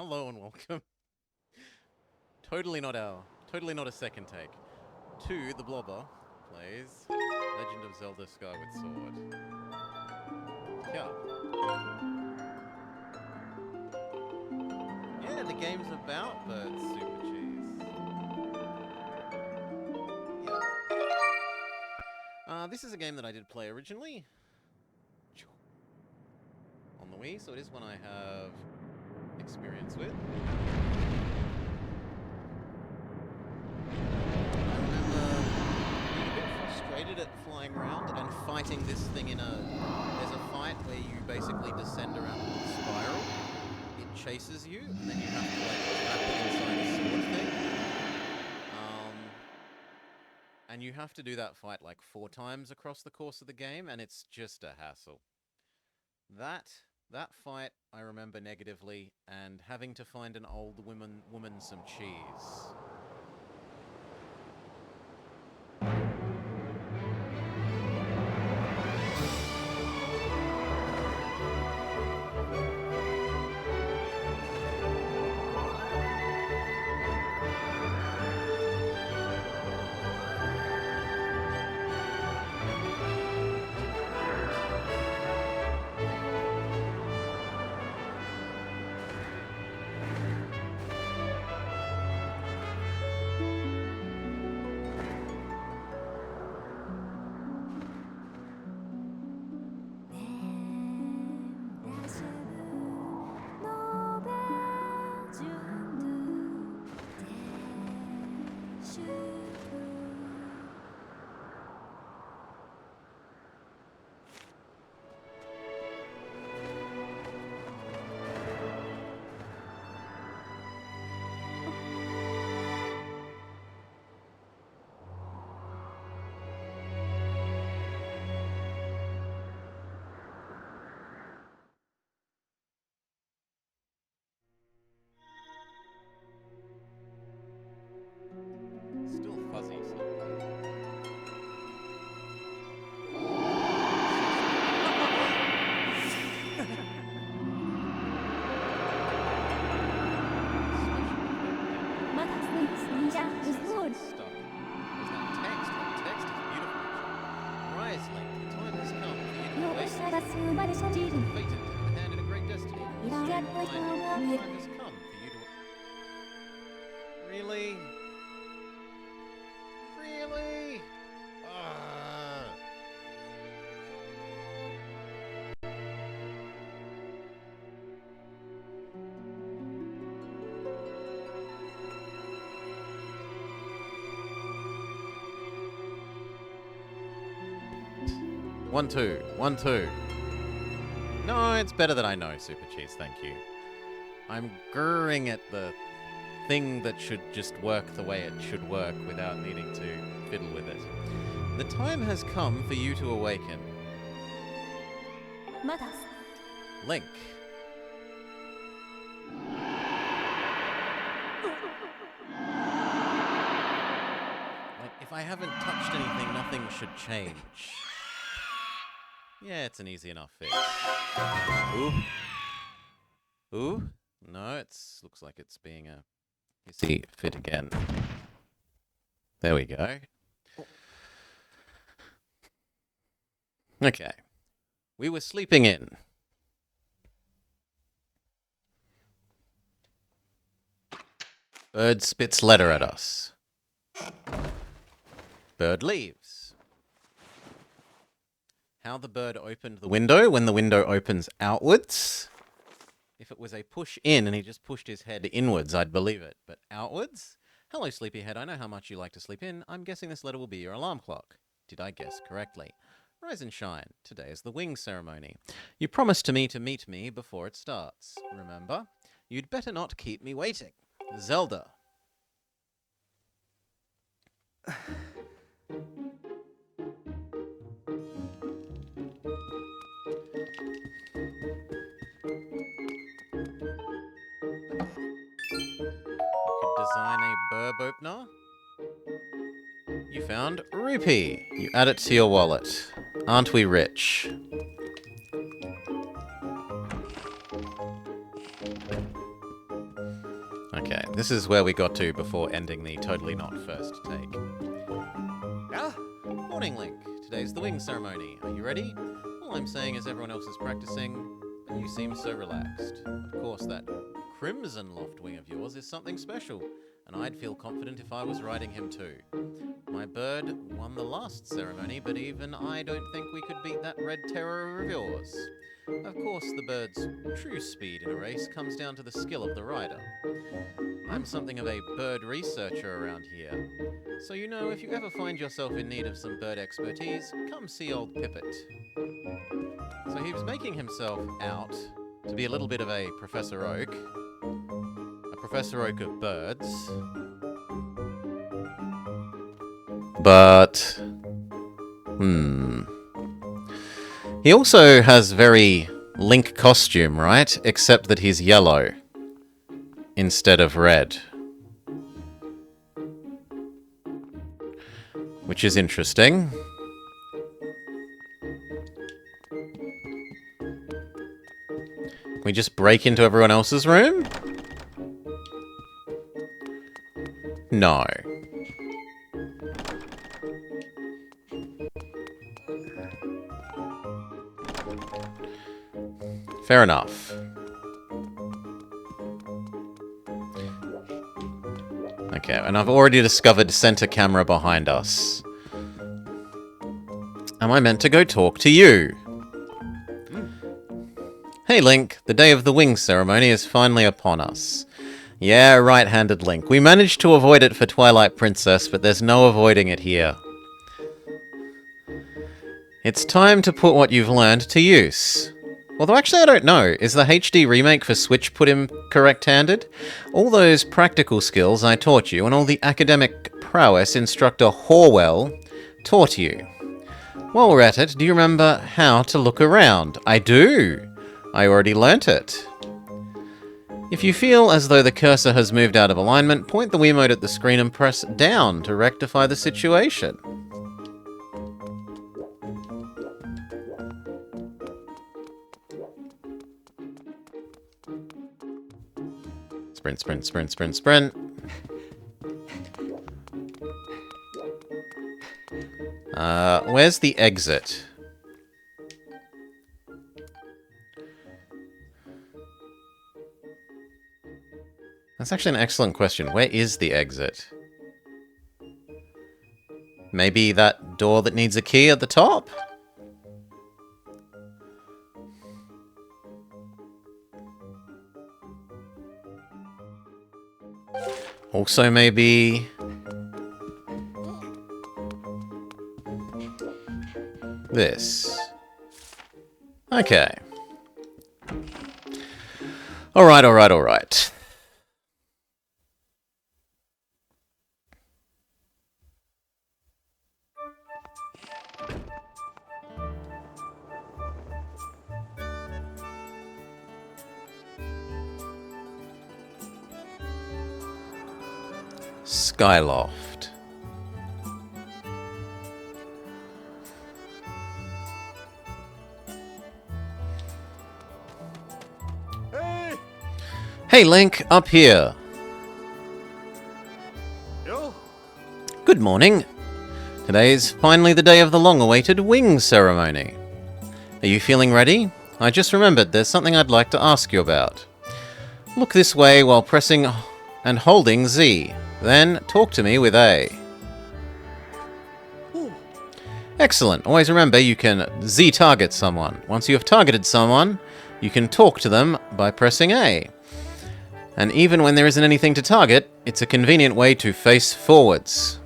Hello and welcome. Totally not a second take. To the Blobber plays Legend of Zelda Skyward Sword. Yeah. Yeah, the game's about birds, super cheese. Yeah. This is a game that I did play originally on the Wii, so it is one I have experience with. At flying around and fighting this thing in there's a fight where you basically descend around a little spiral. It chases you, and then you have to trap it inside a sword thing. And you have to do that fight like 4 times across the course of the game, and it's just a hassle. That fight I remember negatively, and having to find an old woman some cheese. Still fuzzy Really? Really? One, two. No, it's better that I know, Super Cheese, thank you. I'm grrring at the thing that should just work the way it should work without needing to fiddle with it. The time has come for you to awaken. Link. Like, if I haven't touched anything, nothing should change. Yeah, it's an easy enough fix. Ooh? No, looks like it's being a hissy fit again. There we go. Okay. We were sleeping in. Bird spits letter at us. Bird leaves. How the bird opened the window when the window opens outwards. If it was a push in and he just pushed his head inwards, I'd believe it. But outwards? Hello, sleepyhead. I know how much you like to sleep in. I'm guessing this letter will be your alarm clock. Did I guess correctly? Rise and shine. Today is the wing ceremony. You promised to meet me before it starts. Remember? You'd better not keep me waiting. Zelda. Design a burb opener. You found rupee. You add it to your wallet. Aren't we rich? Okay, this is where we got to before ending the totally not first take. Ah! Morning, Link. Today's the wing ceremony. Are you ready? All I'm saying is everyone else is practicing, but you seem so relaxed. Of course, that crimson loft wing of yours is something special, and I'd feel confident if I was riding him too. My bird won the last ceremony, but even I don't think we could beat that red terror of yours. Of course, the bird's true speed in a race comes down to the skill of the rider. I'm something of a bird researcher around here, so you know if you ever find yourself in need of some bird expertise, come see old Pippet. So he was making himself out to be a little bit of a Professor Oak. A Professor Oak of birds. But... he also has very Link costume, right? Except that he's yellow instead of red. Which is interesting. Can we just break into everyone else's room? No. Fair enough. Okay, and I've already discovered center camera behind us. Am I meant to go talk to you? Hey Link, the day of the wing ceremony is finally upon us. Yeah, right-handed Link. We managed to avoid it for Twilight Princess, but there's no avoiding it here. It's time to put what you've learned to use. Although actually I don't know, is the HD remake for Switch put him correct-handed? All those practical skills I taught you and all the academic prowess Instructor Horwell taught you. While we're at it, do you remember how to look around? I do! I already learnt it. If you feel as though the cursor has moved out of alignment, point the Wiimote at the screen and press down to rectify the situation. Sprint, sprint, sprint, sprint, sprint. Where's the exit? That's actually an excellent question. Where is the exit? Maybe that door that needs a key at the top? Also maybe... this. Okay. Alright, alright, alright. Skyloft. Hey Link, up here. Yo. Good morning. Today's finally the day of the long-awaited wing ceremony. Are you feeling ready? I just remembered there's something I'd like to ask you about. Look this way while pressing and holding Z. Then talk to me with A. Excellent. Always remember you can Z-target someone. Once you have targeted someone, you can talk to them by pressing A. And even when there isn't anything to target, it's a convenient way to face forwards.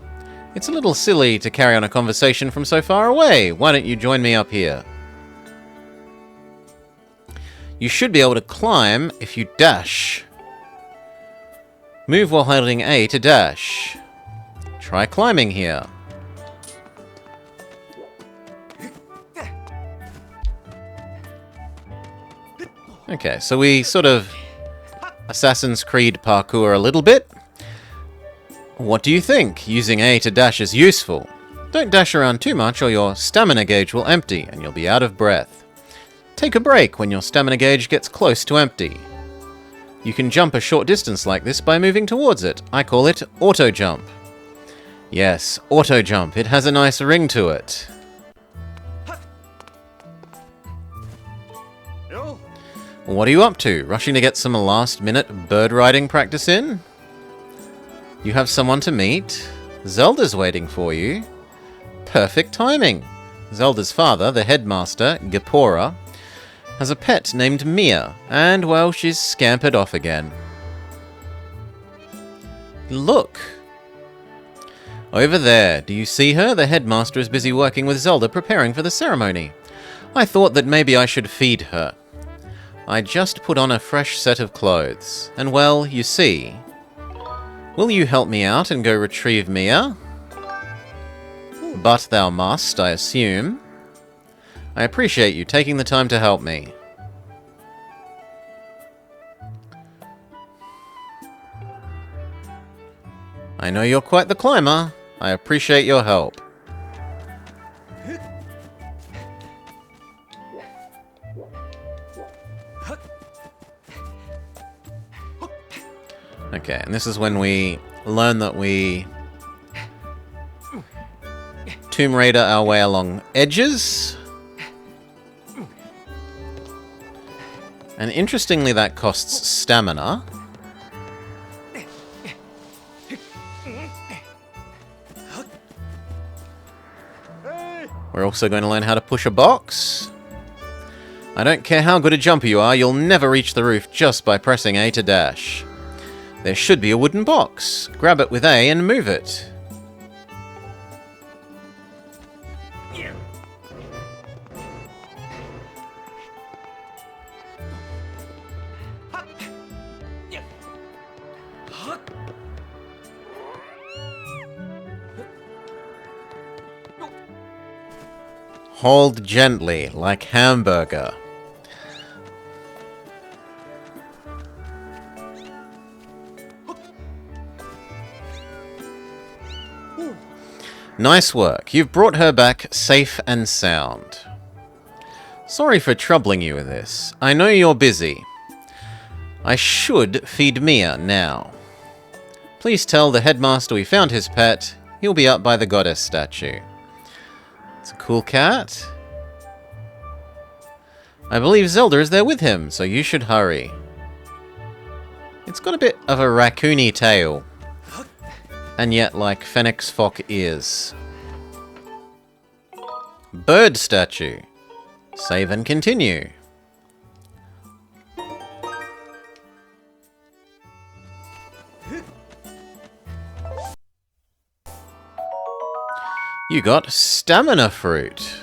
It's a little silly to carry on a conversation from so far away. Why don't you join me up here? You should be able to climb if you dash. Move while holding A to dash. Try climbing here. Okay, so we sort of Assassin's Creed parkour a little bit. What do you think? Using A to dash is useful. Don't dash around too much or your stamina gauge will empty and you'll be out of breath. Take a break when your stamina gauge gets close to empty. You can jump a short distance like this by moving towards it. I call it auto jump. Yes, auto jump. It has a nice ring to it. What are you up to? Rushing to get some last-minute bird riding practice in? You have someone to meet? Zelda's waiting for you. Perfect timing. Zelda's father, the headmaster, Gepora, has a pet named Mia, and, well, she's scampered off again. Look! Over there, do you see her? The headmaster is busy working with Zelda, preparing for the ceremony. I thought that maybe I should feed her. I just put on a fresh set of clothes, and, well, you see... Will you help me out and go retrieve Mia? But thou must, I assume. I appreciate you taking the time to help me. I know you're quite the climber. I appreciate your help. Okay, and this is when we learn that we Tomb Raider our way along edges. And interestingly, that costs stamina. We're also going to learn how to push a box. I don't care how good a jumper you are, you'll never reach the roof just by pressing A to dash. There should be a wooden box. Grab it with A and move it. Hold gently, like hamburger. Nice work. You've brought her back safe and sound. Sorry for troubling you with this. I know you're busy. I should feed Mia now. Please tell the headmaster we found his pet. He'll be up by the goddess statue. It's a cool cat. I believe Zelda is there with him, so you should hurry. It's got a bit of a raccoony tail. And yet like Fennec's Fock ears. Bird statue. Save and continue. You got stamina fruit.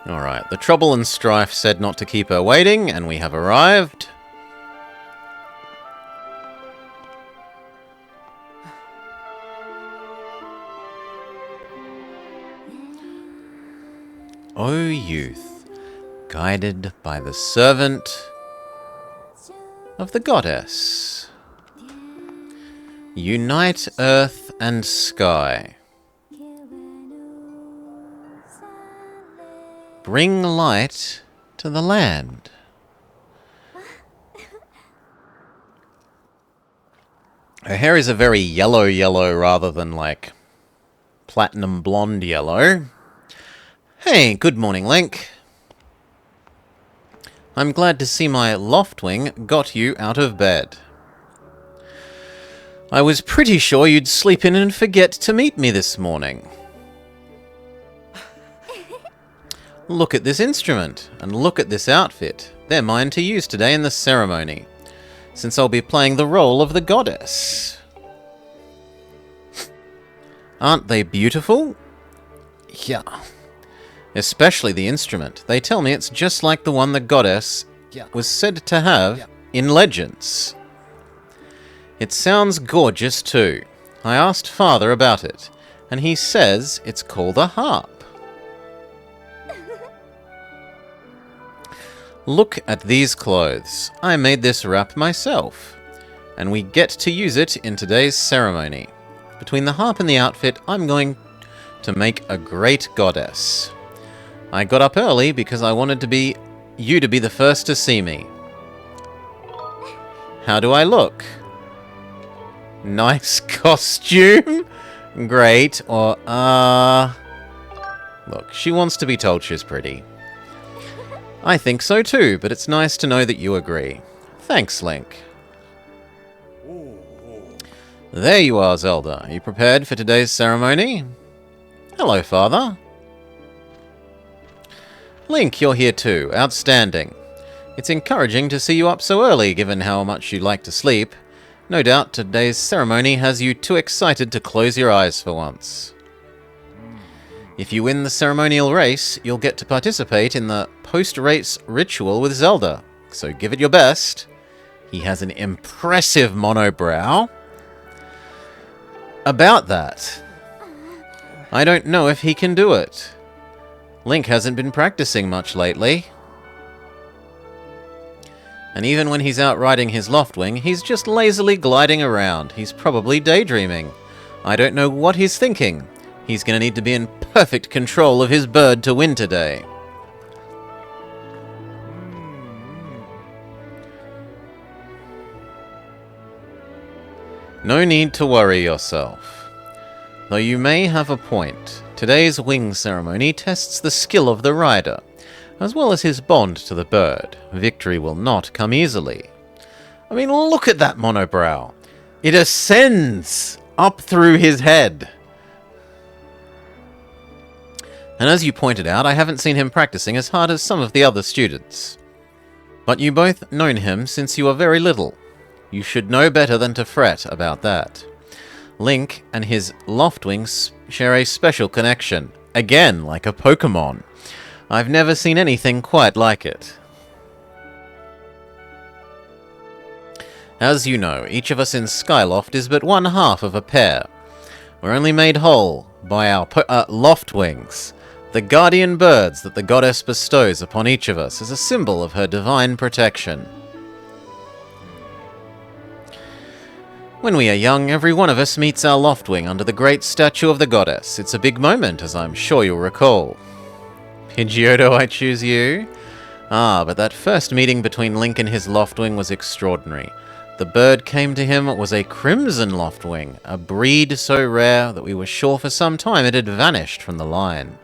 Alright, the Trouble and Strife said not to keep her waiting, and we have arrived. O youth, guided by the servant of the goddess, unite earth and sky. Bring light to the land. Her hair is a very yellow rather than like platinum blonde yellow. Hey, good morning, Link. I'm glad to see my Loftwing got you out of bed. I was pretty sure you'd sleep in and forget to meet me this morning. Look at this instrument, and look at this outfit. They're mine to use today in the ceremony, since I'll be playing the role of the goddess. Aren't they beautiful? Yeah. Especially the instrument. They tell me it's just like the one the goddess was said to have in Legends. It sounds gorgeous too. I asked Father about it, and he says it's called a harp. Look at these clothes. I made this wrap myself, and we get to use it in today's ceremony. Between the harp and the outfit, I'm going to make a great goddess. I got up early because I wanted you to be the first to see me. How do I look? Nice costume? Great. Or, look, she wants to be told she's pretty. I think so too, but it's nice to know that you agree. Thanks, Link. There you are, Zelda. Are you prepared for today's ceremony? Hello, Father. Link, you're here too. Outstanding. It's encouraging to see you up so early, given how much you like to sleep. No doubt today's ceremony has you too excited to close your eyes for once. If you win the ceremonial race, you'll get to participate in the post-race ritual with Zelda, so give it your best. He has an impressive monobrow. About that, I don't know if he can do it. Link hasn't been practicing much lately. And even when he's out riding his Loftwing, he's just lazily gliding around. He's probably daydreaming. I don't know what he's thinking. He's going to need to be in perfect control of his bird to win today. No need to worry yourself. Though you may have a point, today's wing ceremony tests the skill of the rider, as well as his bond to the bird. Victory will not come easily. I mean, look at that monobrow. It ascends up through his head. And as you pointed out, I haven't seen him practicing as hard as some of the other students. But you both known him since you were very little. You should know better than to fret about that. Link and his Loftwings share a special connection. Again, like a Pokemon. I've never seen anything quite like it. As you know, each of us in Skyloft is but one half of a pair. We're only made whole by our Loftwings, the guardian birds that the goddess bestows upon each of us as a symbol of her divine protection. When we are young, every one of us meets our Loftwing under the great statue of the goddess. It's a big moment, as I'm sure you'll recall. Pidgeotto, I choose you? Ah, but that first meeting between Link and his Loftwing was extraordinary. The bird came to him was a crimson Loftwing, a breed so rare that we were sure for some time it had vanished from the line.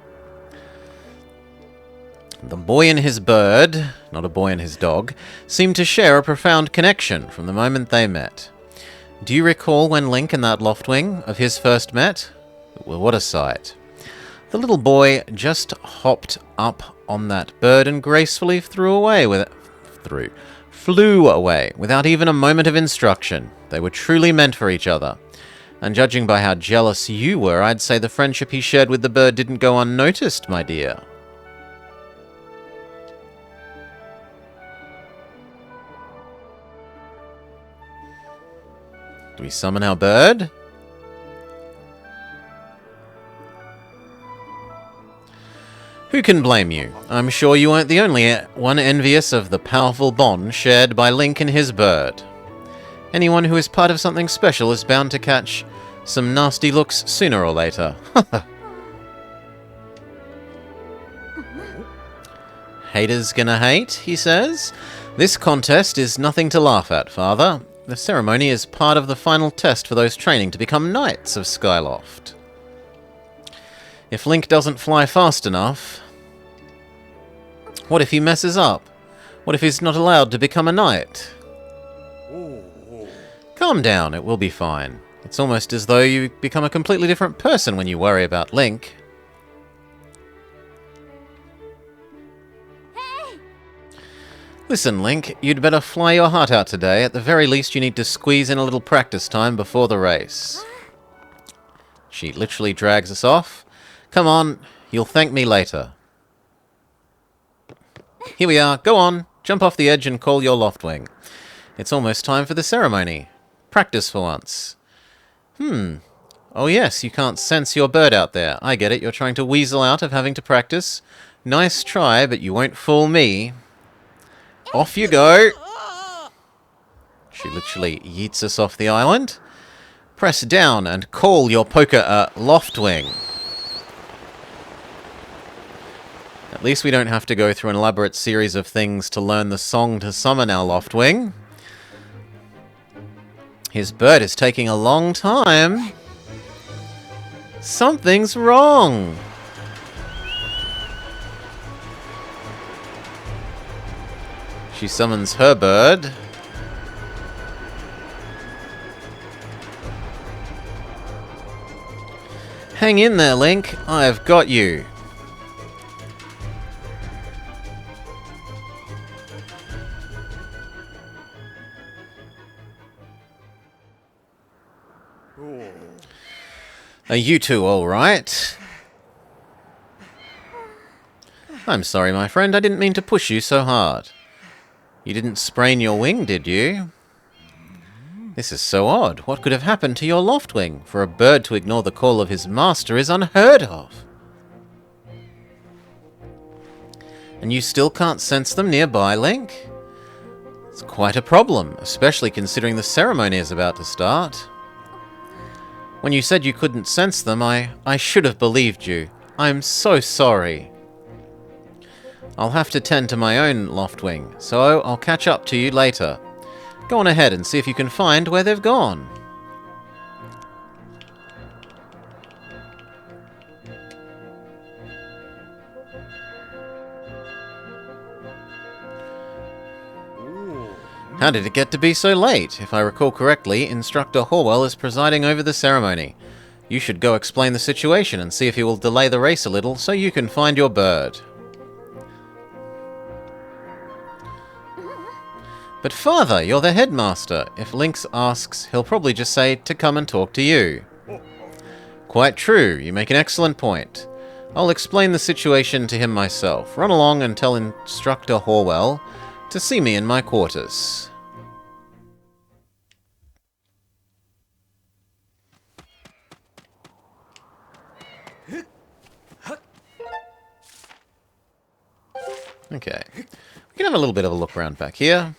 The boy and his bird, not a boy and his dog, seemed to share a profound connection from the moment they met. Do you recall when Link and that Loftwing of his first met? Well, what a sight. The little boy just hopped up on that bird and gracefully flew away without even a moment of instruction. They were truly meant for each other. And judging by how jealous you were, I'd say the friendship he shared with the bird didn't go unnoticed, my dear. Do we summon our bird? Who can blame you? I'm sure you weren't the only one envious of the powerful bond shared by Link and his bird. Anyone who is part of something special is bound to catch some nasty looks sooner or later. Haters gonna hate, he says. This contest is nothing to laugh at, Father. The ceremony is part of the final test for those training to become Knights of Skyloft. If Link doesn't fly fast enough... What if he messes up? What if he's not allowed to become a knight? Calm down, it will be fine. It's almost as though you become a completely different person when you worry about Link. Listen, Link, you'd better fly your heart out today. At the very least, you need to squeeze in a little practice time before the race. She literally drags us off. Come on, you'll thank me later. Here we are, go on, jump off the edge and call your Loftwing. It's almost time for the ceremony. Practice for once. Oh yes, you can't sense your bird out there. I get it, you're trying to weasel out of having to practice. Nice try, but you won't fool me. Off you go. She literally yeets us off the island. Press down and call your poker Loftwing. At least we don't have to go through an elaborate series of things to learn the song to summon our Loftwing. His bird is taking a long time. Something's wrong. She summons her bird. Hang in there, Link. I've got you. Are you two all right? I'm sorry, my friend. I didn't mean to push you so hard. You didn't sprain your wing, did you? This is so odd. What could have happened to your Loftwing? For a bird to ignore the call of his master is unheard of. And you still can't sense them nearby, Link? It's quite a problem, especially considering the ceremony is about to start. When you said you couldn't sense them, I should have believed you. I'm so sorry. I'll have to tend to my own Loftwing, so I'll catch up to you later. Go on ahead and see if you can find where they've gone. How did it get to be so late? If I recall correctly, Instructor Horwell is presiding over the ceremony. You should go explain the situation and see if he will delay the race a little so you can find your bird. But Father, you're the headmaster. If Lynx asks, he'll probably just say to come and talk to you. Quite true, you make an excellent point. I'll explain the situation to him myself. Run along and tell Instructor Horwell to see me in my quarters. Okay, we can have a little bit of a look around back here.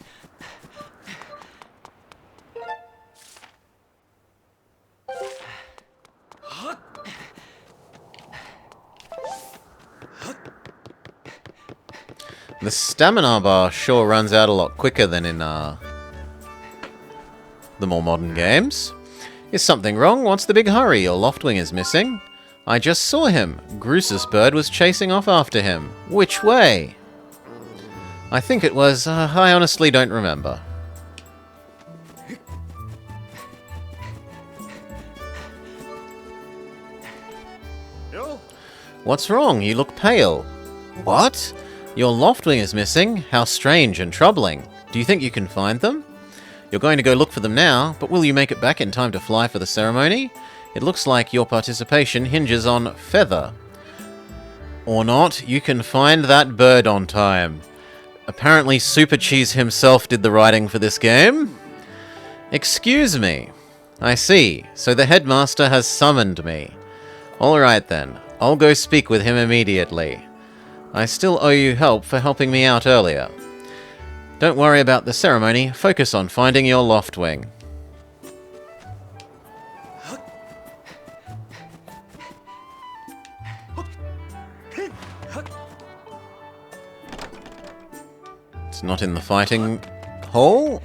The stamina bar sure runs out a lot quicker than in the more modern games. Is something wrong? What's the big hurry? Your Loftwing is missing. I just saw him. Groose's bird was chasing off after him. Which way? I think it was... I honestly don't remember. What's wrong? You look pale. What? Your Loftwing is missing? How strange and troubling. Do you think you can find them? You're going to go look for them now, but will you make it back in time to fly for the ceremony? It looks like your participation hinges on feather. Or not, you can find that bird on time. Apparently Super Cheese himself did the writing for this game. Excuse me. I see. So the headmaster has summoned me. Alright then. I'll go speak with him immediately. I still owe you help for helping me out earlier. Don't worry about the ceremony. Focus on finding your Loftwing. It's not in the fighting hall.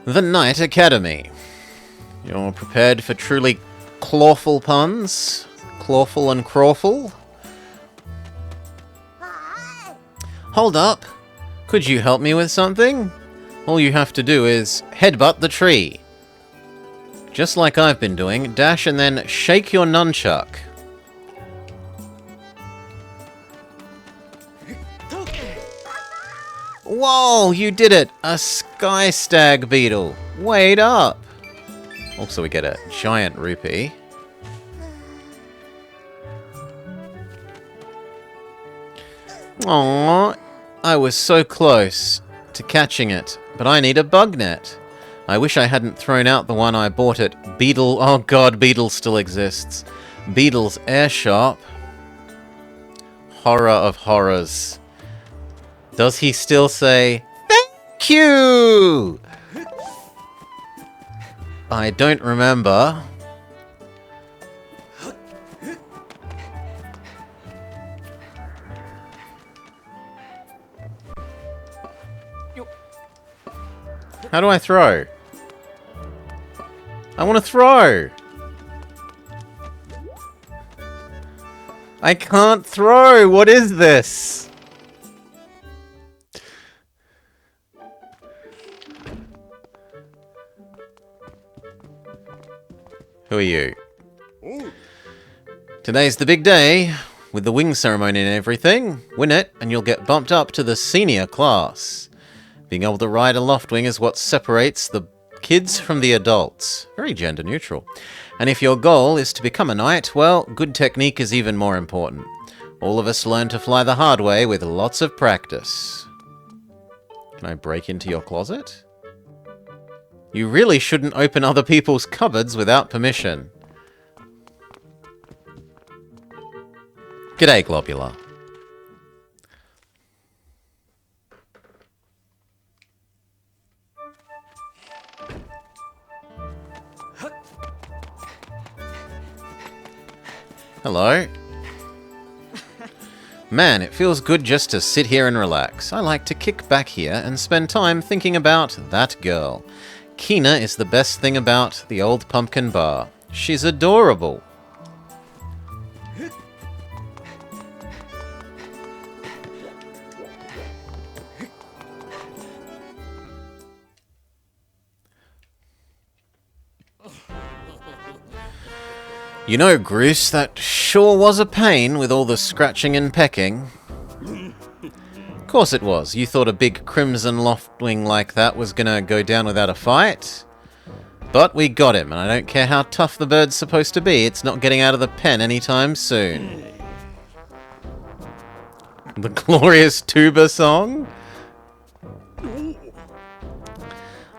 The Knight Academy. You're prepared for truly clawful puns? Clawful and crawful? Hold up! Could you help me with something? All you have to do is headbutt the tree. Just like I've been doing, dash and then shake your nunchuck. Whoa, you did it! A sky stag beetle. Wait up! Also, we get a giant rupee. Aww, I was so close to catching it, but I need a bug net. I wish I hadn't thrown out the one I bought at Beetle. Oh god, Beetle still exists. Beetle's Air Shop. Horror of horrors. Does he still say, "Thank you"? I don't remember. How do I throw? I want to throw! I can't throw! What is this? Who are you? Today's the big day, with the wing ceremony and everything. Win it, and you'll get bumped up to the senior class. Being able to ride a loftwing is what separates the kids from the adults. Very gender neutral. And if your goal is to become a knight, well, good technique is even more important. All of us learn to fly the hard way with lots of practice. Can I break into your closet? You really shouldn't open other people's cupboards without permission. G'day, Globular. Hello. Man, it feels good just to sit here and relax. I like to kick back here and spend time thinking about that girl. Kina is the best thing about the old pumpkin bar. She's adorable. You know, Groose, that sure was a pain with all the scratching and pecking. Of course it was. You thought a big crimson loftwing like that was gonna go down without a fight? But we got him, and I don't care how tough the bird's supposed to be, it's not getting out of the pen anytime soon. The glorious tuba song?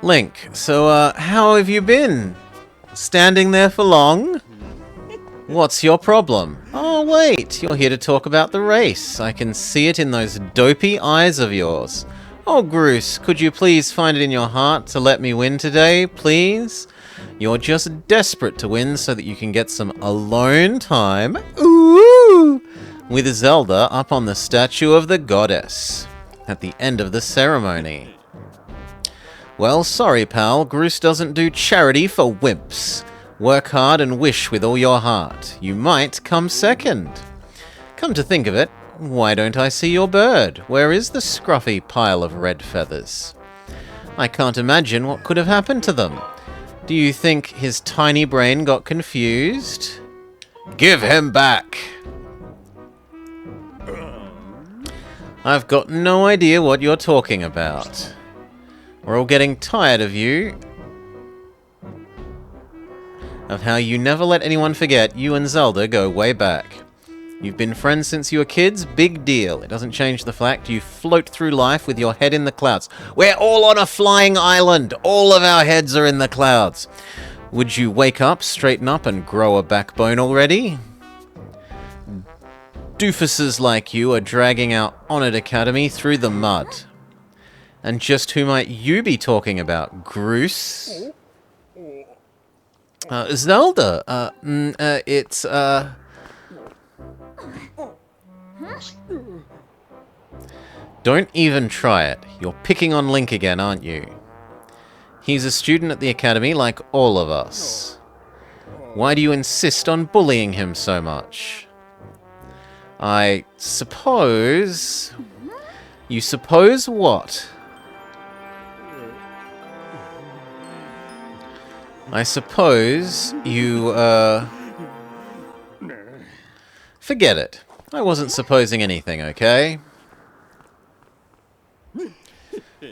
Link, so, how have you been? Standing there for long? What's your problem? Oh wait, you're here to talk about the race. I can see it in those dopey eyes of yours. Oh Groose, could you please find it in your heart to let me win today, please? You're just desperate to win so that you can get some alone time. Ooh! With Zelda up on the statue of the goddess at the end of the ceremony. Well, sorry pal, Groose doesn't do charity for wimps. Work hard and wish with all your heart. You might come second. Come to think of it, why don't I see your bird? Where is the scruffy pile of red feathers? I can't imagine what could have happened to them. Do you think his tiny brain got confused? Give him back! I've got no idea what you're talking about. We're all getting tired of you. Of how you never let anyone forget you and Zelda go way back. You've been friends since you were kids, big deal. It doesn't change the fact you float through life with your head in the clouds. We're all on a flying island. All of our heads are in the clouds. Would you wake up, straighten up, and grow a backbone already? Doofuses like you are dragging our honoured academy through the mud. And just who might you be talking about, Groose? Zelda, Don't even try it. You're picking on Link again, aren't you? He's a student at the academy like all of us. Why do you insist on bullying him so much? I suppose... You suppose what? I suppose you, Forget it. I wasn't supposing anything, okay?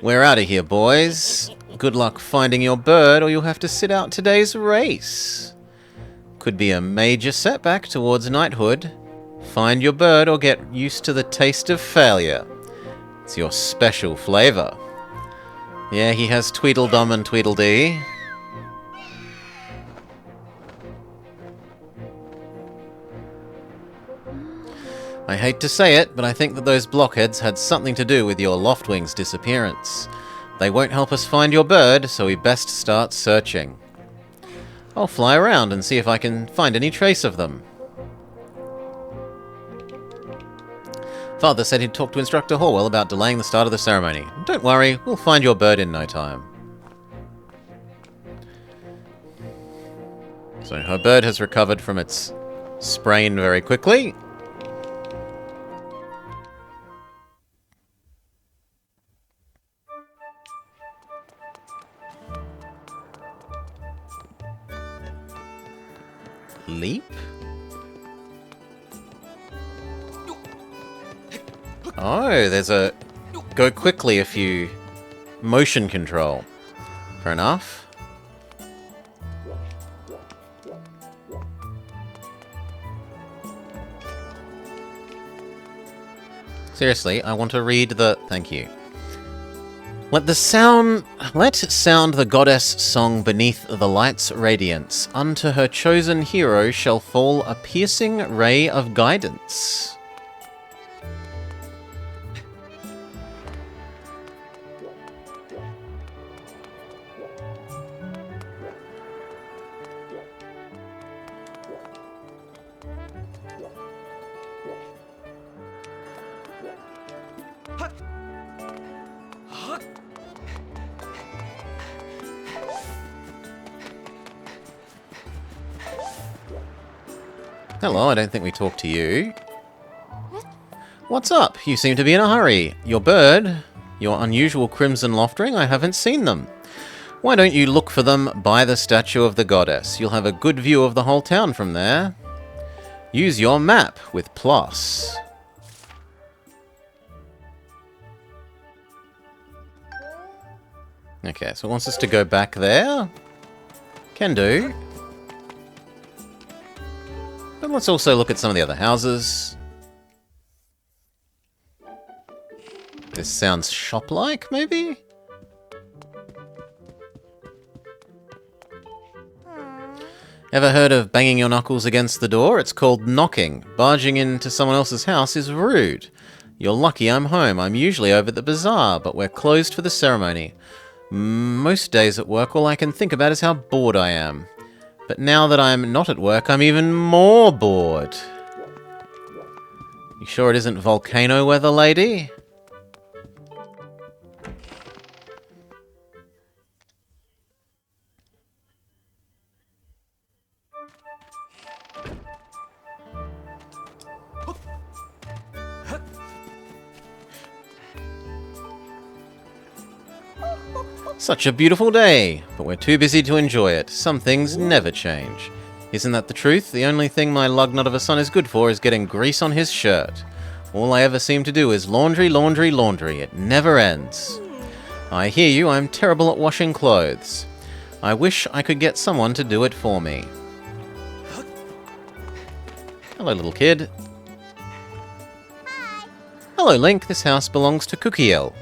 We're out of here, boys. Good luck finding your bird, or you'll have to sit out today's race. Could be a major setback towards knighthood. find your bird or get used to the taste of failure. It's your special flavor. Yeah, he has Tweedledum and Tweedledee. I hate to say it, but I think that those blockheads had something to do with your Loftwing's disappearance. They won't help us find your bird, so we best start searching. I'll fly around and see if I can find any trace of them. Father said he'd talk to Instructor Horwell about delaying the start of the ceremony. Don't worry, we'll find your bird in no time. So her bird has recovered from its sprain very quickly. Leap? Oh, there's a go quickly if you motion control. Fair enough. Seriously, I want to read the... Thank you. Let sound the goddess song beneath the light's radiance. Unto her chosen hero shall fall a piercing ray of guidance. Hello, I don't think we talked to you. What's up? You seem to be in a hurry. Your bird, your unusual crimson loftring, I haven't seen them. Why don't you look for them by the statue of the goddess? You'll have a good view of the whole town from there. Use your map with plus. Okay, so it wants us to go back there. Can do. But let's also look at some of the other houses. This sounds shop-like, maybe? Ever heard of banging your knuckles against the door? It's called knocking. Barging into someone else's house is rude. You're lucky I'm home. I'm usually over at the bazaar, but we're closed for the ceremony. Most days at work, all I can think about is how bored I am. But now that I'm not at work, I'm even more bored. You sure it isn't volcano weather, lady? Such a beautiful day, but we're too busy to enjoy it. Some things never change. Isn't that the truth? The only thing my lugnut of a son is good for is getting grease on his shirt. All I ever seem to do is laundry, laundry, laundry. It never ends. I hear you, I'm terrible at washing clothes. I wish I could get someone to do it for me. Hello, little kid. Hello, Link. This house belongs to Cookiel.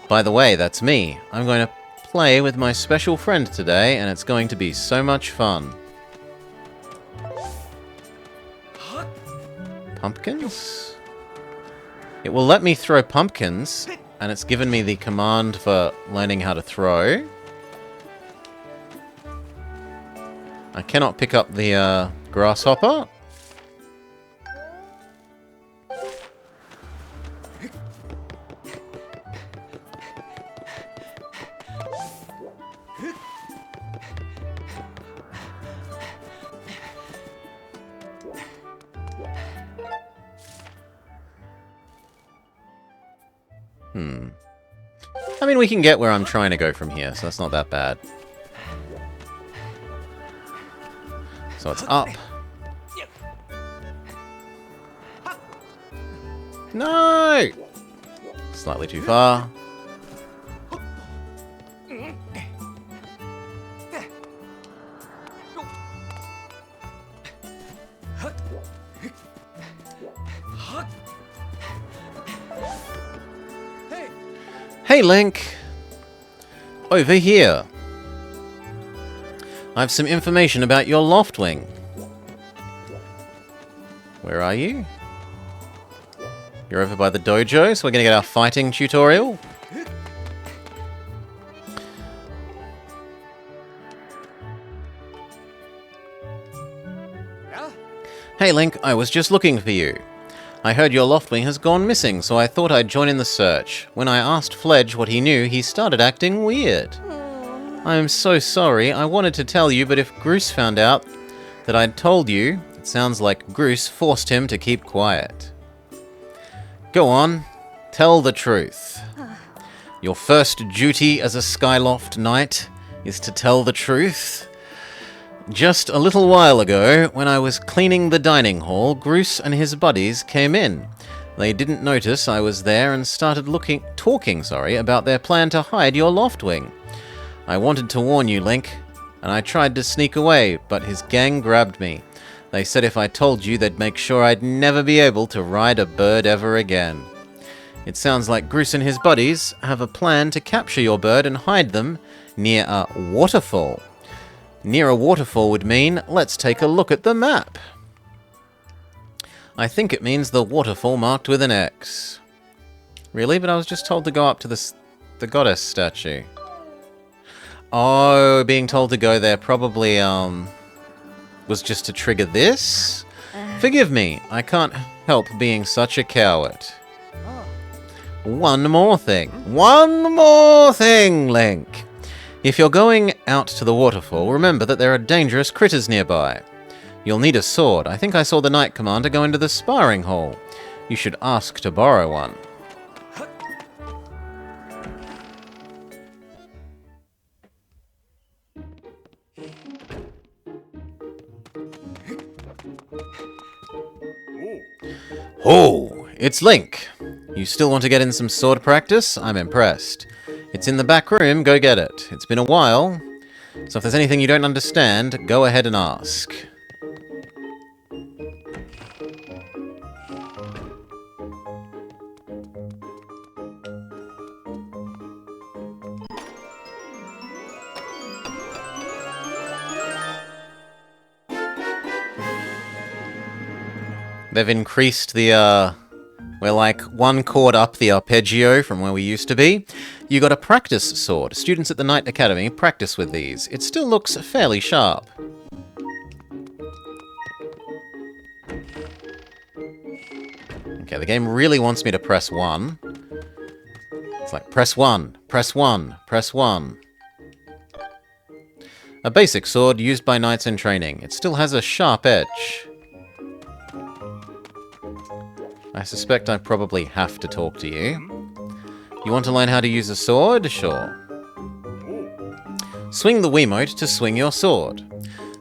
By the way, that's me. I'm going to play with my special friend today, and it's going to be so much fun. Pumpkins? It will let me throw pumpkins, and it's given me the command for learning how to throw. I cannot pick up the grasshopper. I mean, we can get where I'm trying to go from here, so that's not that bad. So it's up. No! Slightly too far. Hey, Link! Over here. I have some information about your Loftwing. Where are you? You're over by the dojo, so we're gonna get our fighting tutorial. Hey Link, I was just looking for you. I heard your Loftwing has gone missing, so I thought I'd join in the search. When I asked Fledge what he knew, he started acting weird. I am so sorry, I wanted to tell you, but if Groose found out that I'd told you, it sounds like Groose forced him to keep quiet. Go on, tell the truth. Your first duty as a Skyloft Knight is to tell the truth. Just a little while ago, when I was cleaning the dining hall, Groose and his buddies came in. They didn't notice I was there and started talking about their plan to hide your Loftwing. I wanted to warn you, Link, and I tried to sneak away, but his gang grabbed me. They said if I told you, they'd make sure I'd never be able to ride a bird ever again. It sounds like Groose and his buddies have a plan to capture your bird and hide them near a waterfall. Near a waterfall would mean, let's take a look at the map. I think it means the waterfall marked with an X. Really? But I was just told to go up to the goddess statue. Oh, being told to go there probably, was just to trigger this? Forgive me, I can't help being such a coward. One more thing, Link! If you're going out to the waterfall, remember that there are dangerous critters nearby. You'll need a sword. I think I saw the Knight Commander go into the sparring hall. You should ask to borrow one. Oh, it's Link. You still want to get in some sword practice? I'm impressed. It's in the back room, go get it. It's been a while, so if there's anything you don't understand, go ahead and ask. They've increased the, we're like one chord up the arpeggio from where we used to be. You got a practice sword. Students at the Knight Academy practice with these. It still looks fairly sharp. Okay, the game really wants me to press 1. It's like, press 1, press 1, press 1. A basic sword used by knights in training. It still has a sharp edge. I suspect I probably have to talk to you. You want to learn how to use a sword? Sure. Swing the Wiimote to swing your sword.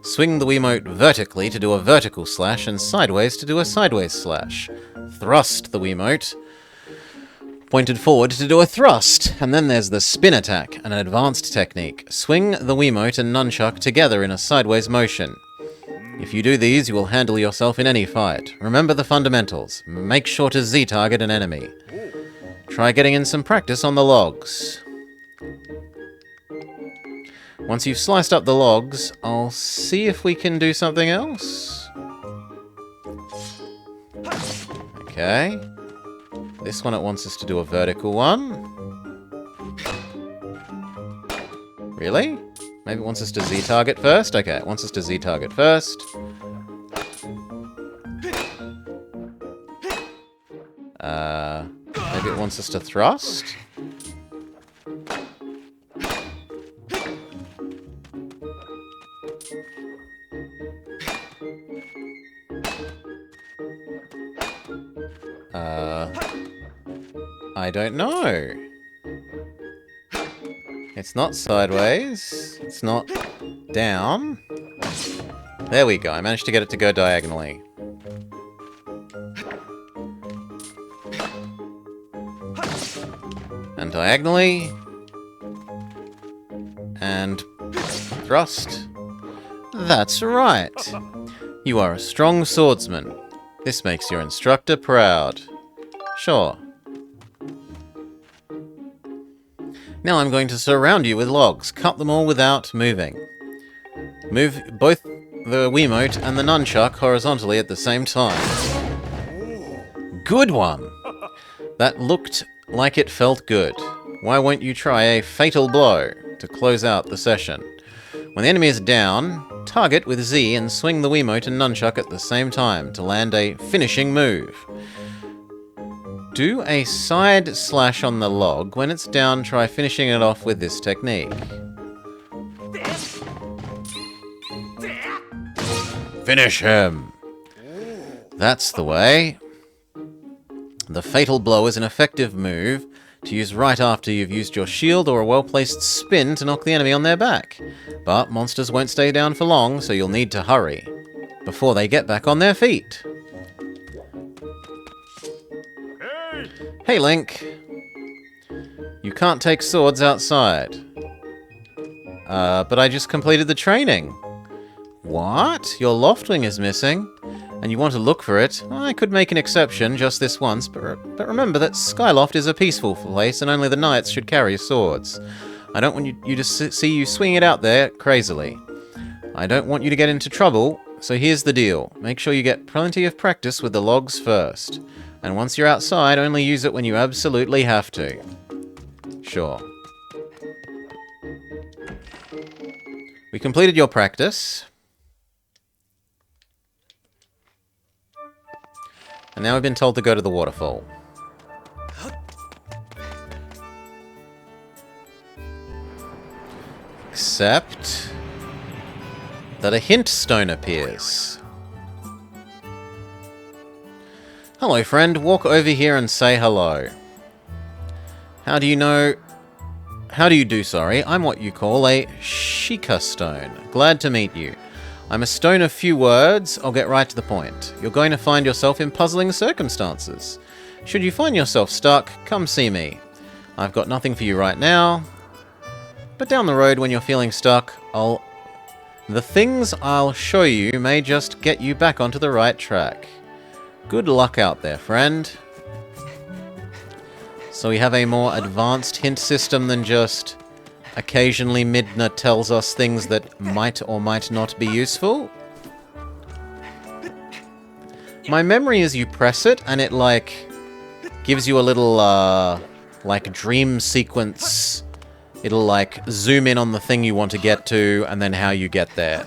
Swing the Wiimote vertically to do a vertical slash and sideways to do a sideways slash. Thrust the Wiimote pointed forward to do a thrust. And then there's the spin attack, an advanced technique. Swing the Wiimote and nunchuck together in a sideways motion. If you do these, you will handle yourself in any fight. Remember the fundamentals. Make sure to Z-target an enemy. Try getting in some practice on the logs. Once you've sliced up the logs, I'll see if we can do something else. Okay. This one it wants us to do a vertical one. Really? Maybe it wants us to Z-target first? Okay, it wants us to Z-target first. Maybe it wants us to thrust? I don't know. It's not sideways. It's not down. There we go. I managed to get it to go diagonally. And diagonally. And thrust. That's right. You are a strong swordsman. This makes your instructor proud. Sure. Now I'm going to surround you with logs. Cut them all without moving. Move both the Wiimote and the nunchuck horizontally at the same time. Good one! That looked like it felt good. Why won't you try a fatal blow to close out the session? When the enemy is down, target with Z and swing the Wiimote and nunchuck at the same time to land a finishing move. Do a side slash on the log. When it's down, try finishing it off with this technique. Finish him! That's the way. The fatal blow is an effective move to use right after you've used your shield or a well-placed spin to knock the enemy on their back. But monsters won't stay down for long, so you'll need to hurry before they get back on their feet. Hey, Link. You can't take swords outside. But I just completed the training. What? Your Loftwing is missing? And you want to look for it? I could make an exception just this once, but remember that Skyloft is a peaceful place and only the knights should carry swords. I don't want you to see you swing it out there crazily. I don't want you to get into trouble, so here's the deal. Make sure you get plenty of practice with the logs first. And once you're outside, only use it when you absolutely have to. Sure. We completed your practice. And now we've been told to go to the waterfall. Except that a hint stone appears. Hello, friend. Walk over here and say hello. How do you do, sorry? I'm what you call a Sheikah stone. Glad to meet you. I'm a stone of few words. I'll get right to the point. You're going to find yourself in puzzling circumstances. Should you find yourself stuck, come see me. I've got nothing for you right now. But down the road when you're feeling stuck, the things I'll show you may just get you back onto the right track. Good luck out there, friend. So we have a more advanced hint system than just occasionally Midna tells us things that might or might not be useful. My memory is you press it and it like gives you a little like dream sequence. It'll like zoom in on the thing you want to get to and then how you get there,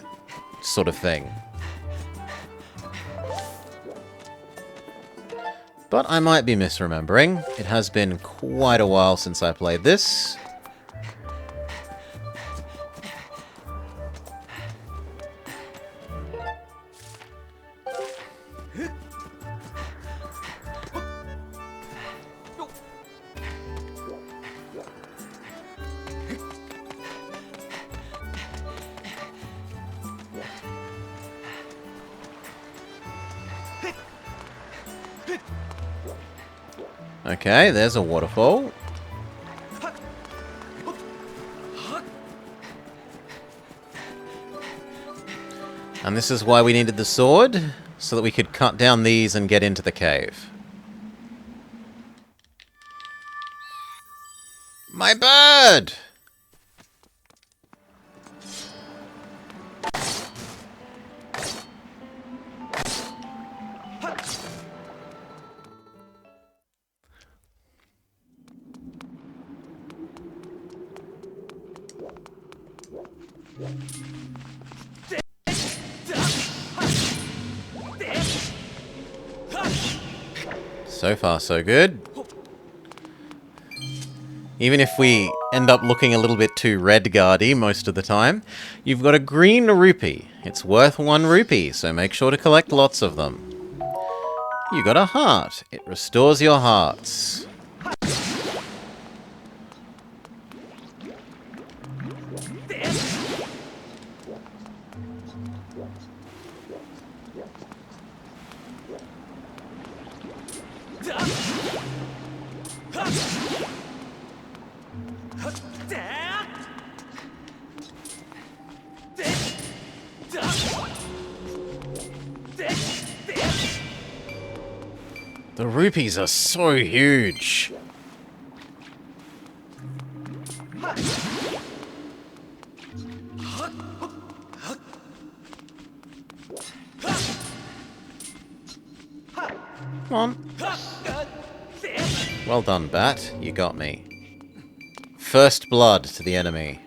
sort of thing. But I might be misremembering. It has been quite a while since I played this. Okay, there's a waterfall. And this is why we needed the sword, so that we could cut down these and get into the cave. My bird! So far, so good. Even if we end up looking a little bit too red-guardy most of the time, you've got a green rupee. It's worth 1 rupee, so make sure to collect lots of them. You got a heart. It restores your hearts. rupees are so huge. Come on. Well done, Bat. You got me. First blood to the enemy.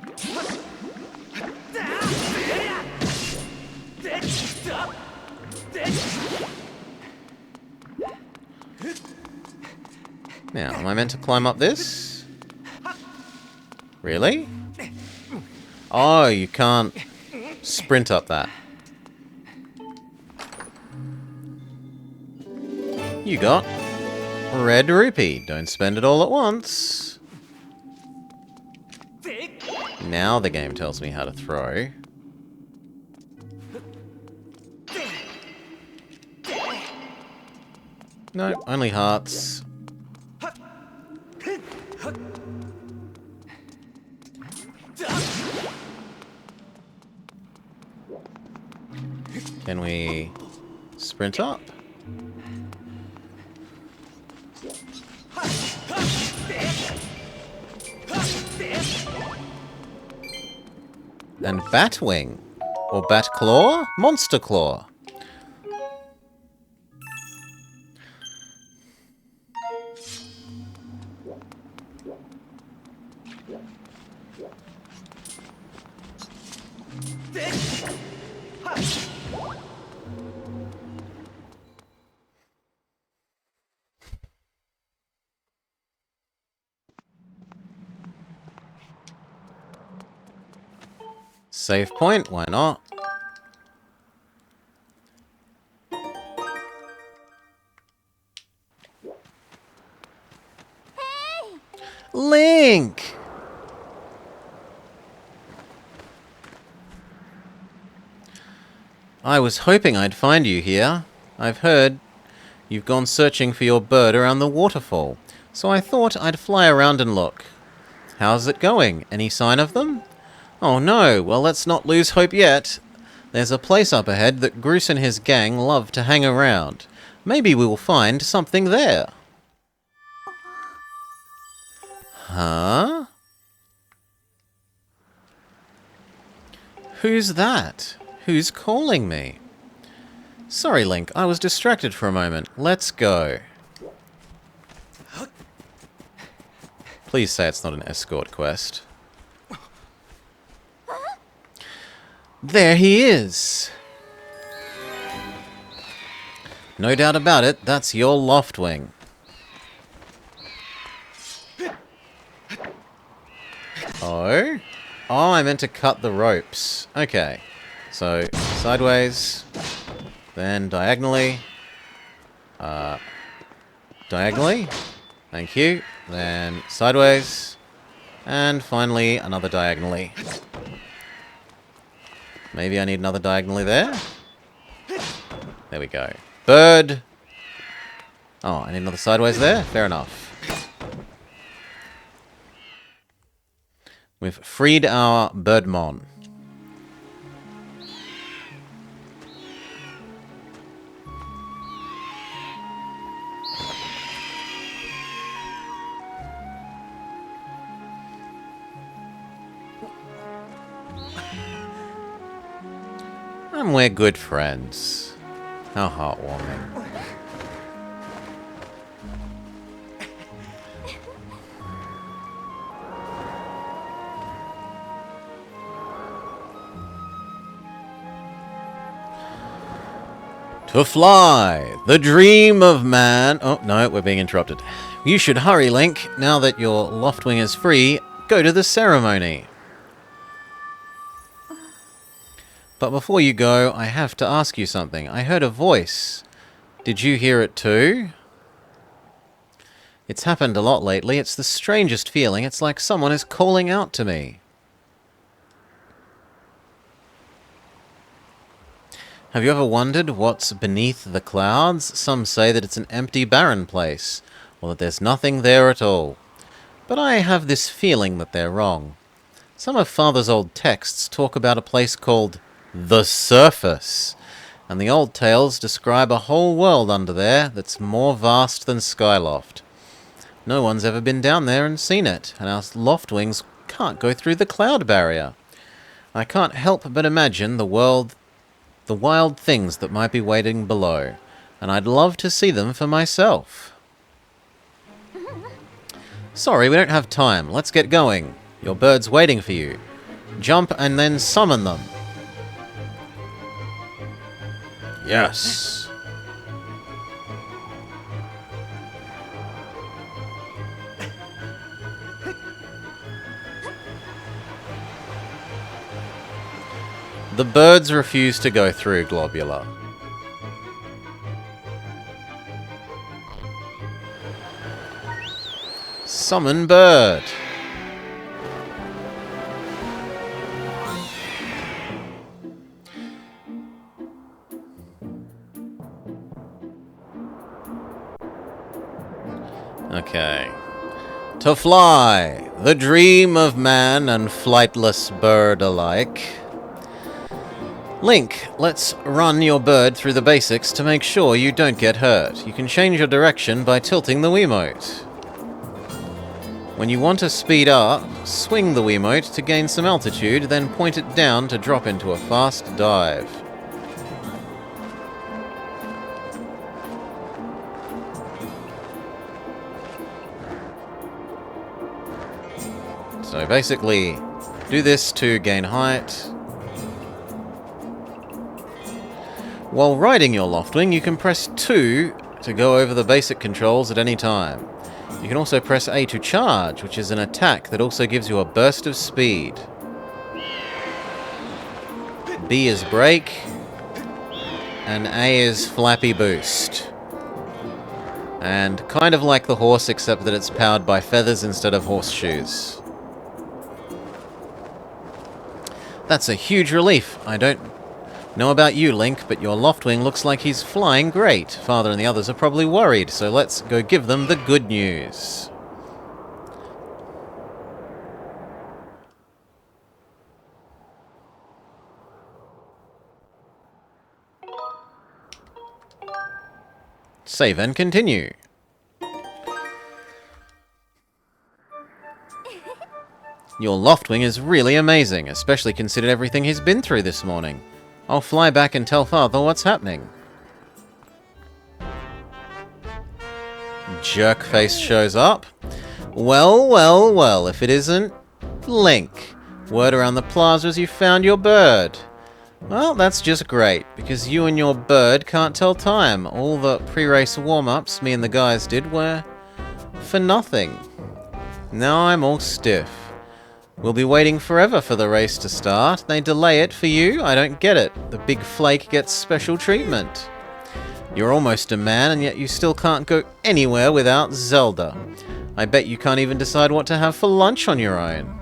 Now, am I meant to climb up this? Really? Oh, you can't sprint up that. You got red rupee. Don't spend it all at once. Now the game tells me how to throw. No, only hearts. Can we sprint up? And Batwing. Or Batclaw? Monster Claw. Save point, why not? Hey! Link! I was hoping I'd find you here. I've heard you've gone searching for your bird around the waterfall, so I thought I'd fly around and look. How's it going? Any sign of them? Oh no, well let's not lose hope yet. There's a place up ahead that Groose and his gang love to hang around. Maybe we'll find something there. Huh? Who's that? Who's calling me? Sorry, Link, I was distracted for a moment. Let's go. Please say it's not an escort quest. There he is! No doubt about it, that's your Loftwing. Oh? Oh, I meant to cut the ropes. Okay. So, sideways, then diagonally. Diagonally. Thank you. Then sideways. And finally, another diagonally. Maybe I need another diagonally there. There we go. Bird. Oh, I need another sideways there? Fair enough. We've freed our Birdmon. And we're good friends. How heartwarming. To fly! The dream of man... Oh, no, we're being interrupted. You should hurry, Link. Now that your Loftwing is free, go to the ceremony. But before you go, I have to ask you something. I heard a voice. Did you hear it too? It's happened a lot lately. It's the strangest feeling. It's like someone is calling out to me. Have you ever wondered what's beneath the clouds? Some say that it's an empty, barren place, or that there's nothing there at all. But I have this feeling that they're wrong. Some of Father's old texts talk about a place called the Surface. and the old tales describe a whole world under there that's more vast than Skyloft. No one's ever been down there and seen it, and our loft wings can't go through the cloud barrier. I can't help but imagine the wild things that might be waiting below, and I'd love to see them for myself. Sorry, we don't have time. Let's get going. Your bird's waiting for you. Jump and then summon them. Yes. The birds refuse to go through, Globular. Summon bird. Okay. To fly, the dream of man and flightless bird alike. Link, let's run your bird through the basics to make sure you don't get hurt. You can change your direction by tilting the Wiimote. When you want to speed up, swing the Wiimote to gain some altitude, then point it down to drop into a fast dive. So basically, do this to gain height. While riding your Loftwing, you can press 2 to go over the basic controls at any time. You can also press A to charge, which is an attack that also gives you a burst of speed. B is brake, and A is flappy boost. And kind of like the horse, except that it's powered by feathers instead of horseshoes. That's a huge relief. I don't know about you, Link, but your Loftwing looks like he's flying great. Father and the others are probably worried, so let's go give them the good news. Save and continue. Your Loftwing is really amazing, especially considering everything he's been through this morning. I'll fly back and tell Father what's happening. Jerkface shows up. Well, well, well, if it isn't Link. Word around the plaza is you found your bird. Well, that's just great, because you and your bird can't tell time. All the pre-race warm-ups me and the guys did were for nothing. Now I'm all stiff. We'll be waiting forever for the race to start. They delay it for you? I don't get it. The big flake gets special treatment. You're almost a man, and yet you still can't go anywhere without Zelda. I bet you can't even decide what to have for lunch on your own.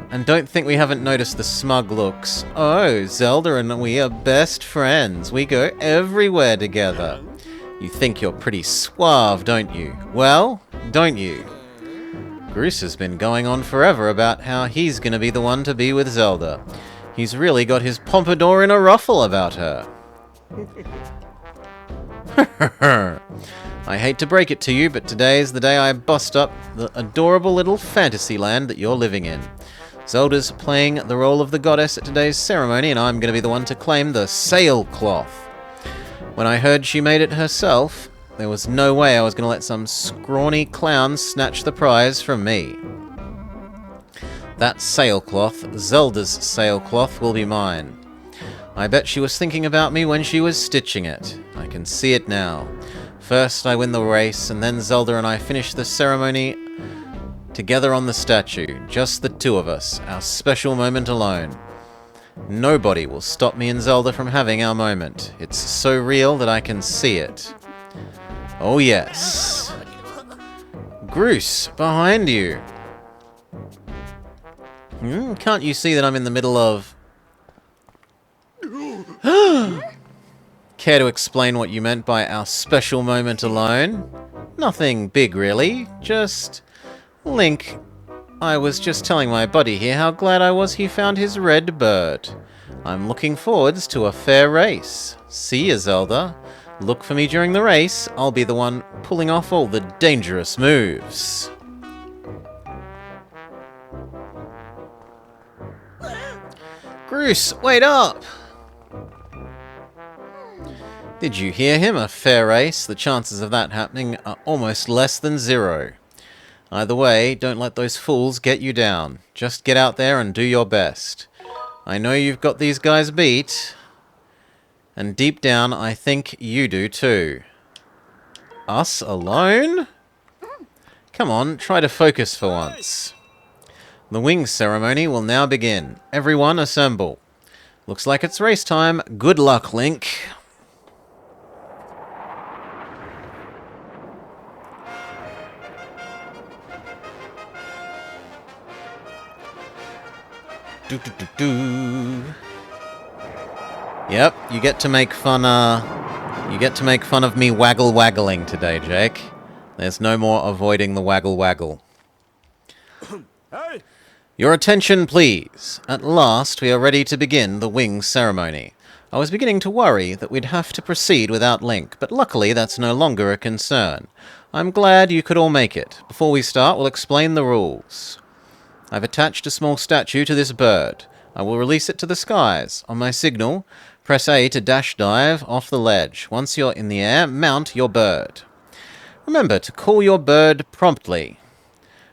And don't think we haven't noticed the smug looks. Oh, Zelda and we are best friends. We go everywhere together. You think you're pretty suave, don't you? Well, don't you? Bruce has been going on forever about how he's going to be the one to be with Zelda. He's really got his pompadour in a ruffle about her. I hate to break it to you, but today is the day I bust up the adorable little fantasy land that you're living in. Zelda's playing the role of the goddess at today's ceremony, and I'm going to be the one to claim the sailcloth. When I heard she made it herself, there was no way I was going to let some scrawny clown snatch the prize from me. That sailcloth, Zelda's sailcloth, will be mine. I bet she was thinking about me when she was stitching it. I can see it now. First I win the race, and then Zelda and I finish the ceremony together on the statue. Just the two of us, our special moment alone. Nobody will stop me and Zelda from having our moment. It's so real that I can see it. Oh yes. Groose, behind you. Can't you see that I'm in the middle of... Care to explain what you meant by our special moment alone? Nothing big, really. Just Link I was just telling my buddy here how glad I was he found his red bird. I'm looking forwards to a fair race. See ya, Zelda. Look for me during the race. I'll be the one pulling off all the dangerous moves. Groose, wait up! Did you hear him? A fair race. The chances of that happening are almost less than 0. Either way, don't let those fools get you down. Just get out there and do your best. I know you've got these guys beat, and deep down I think you do too. Us alone? Come on, try to focus for once. The wings ceremony will now begin. Everyone assemble. Looks like it's race time. Good luck, Link. Yep, you get to make fun of me waggling today, Jake. There's no more avoiding the waggle. Hey! Your attention, please. At last, we are ready to begin the wings ceremony. I was beginning to worry that we'd have to proceed without Link, but luckily that's no longer a concern. I'm glad you could all make it. Before we start, we'll explain the rules. I've attached a small statue to this bird. I will release it to the skies. On my signal, press A to dash dive off the ledge. Once you're in the air, mount your bird. Remember to call your bird promptly.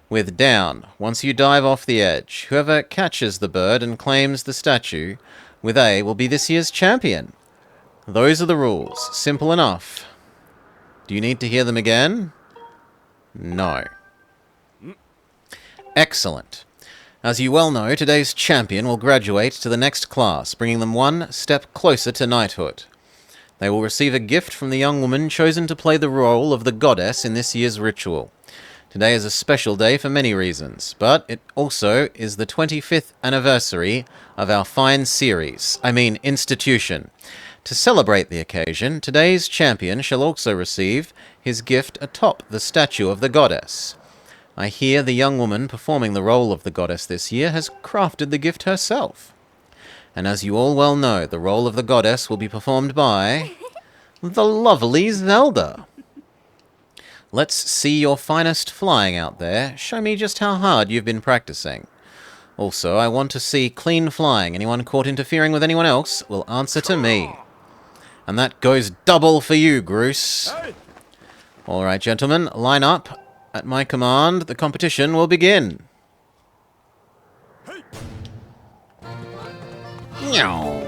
With down, once you dive off the edge, whoever catches the bird and claims the statue with A will be this year's champion. Those are the rules. Simple enough. Do you need to hear them again? No. Excellent. As you well know, today's champion will graduate to the next class, bringing them one step closer to knighthood. They will receive a gift from the young woman chosen to play the role of the goddess in this year's ritual. Today is a special day for many reasons, but it also is the 25th anniversary of our fine institution. To celebrate the occasion, today's champion shall also receive his gift atop the statue of the goddess. I hear the young woman performing the role of the goddess this year has crafted the gift herself. And as you all well know, the role of the goddess will be performed by the lovely Zelda. Let's see your finest flying out there. Show me just how hard you've been practicing. Also, I want to see clean flying. Anyone caught interfering with anyone else will answer to me. And that goes double for you, Groose. All right, gentlemen, line up. At my command, the competition will begin. Meow.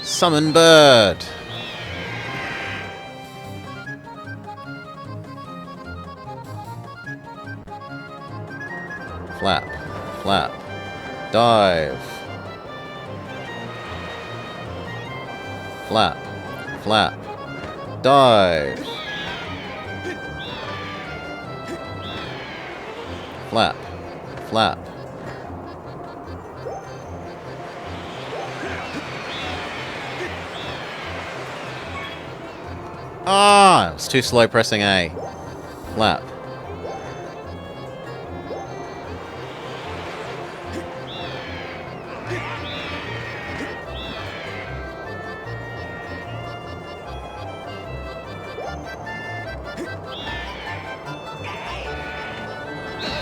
Summon bird. Flap, flap, dive. Flap, flap, dive. Flap, flap. Ah, it was too slow pressing A. Flap.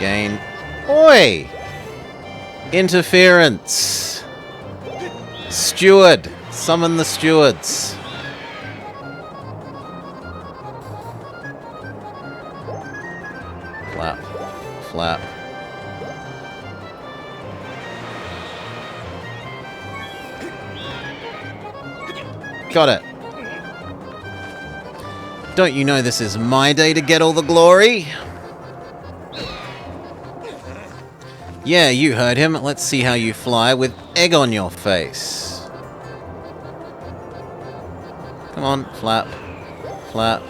Gain. Oi! Interference. Steward. Summon the stewards. Flap. Flap. Got it. Don't you know this is my day to get all the glory? Yeah, you heard him. Let's see how you fly with egg on your face. Come on, flap, flap.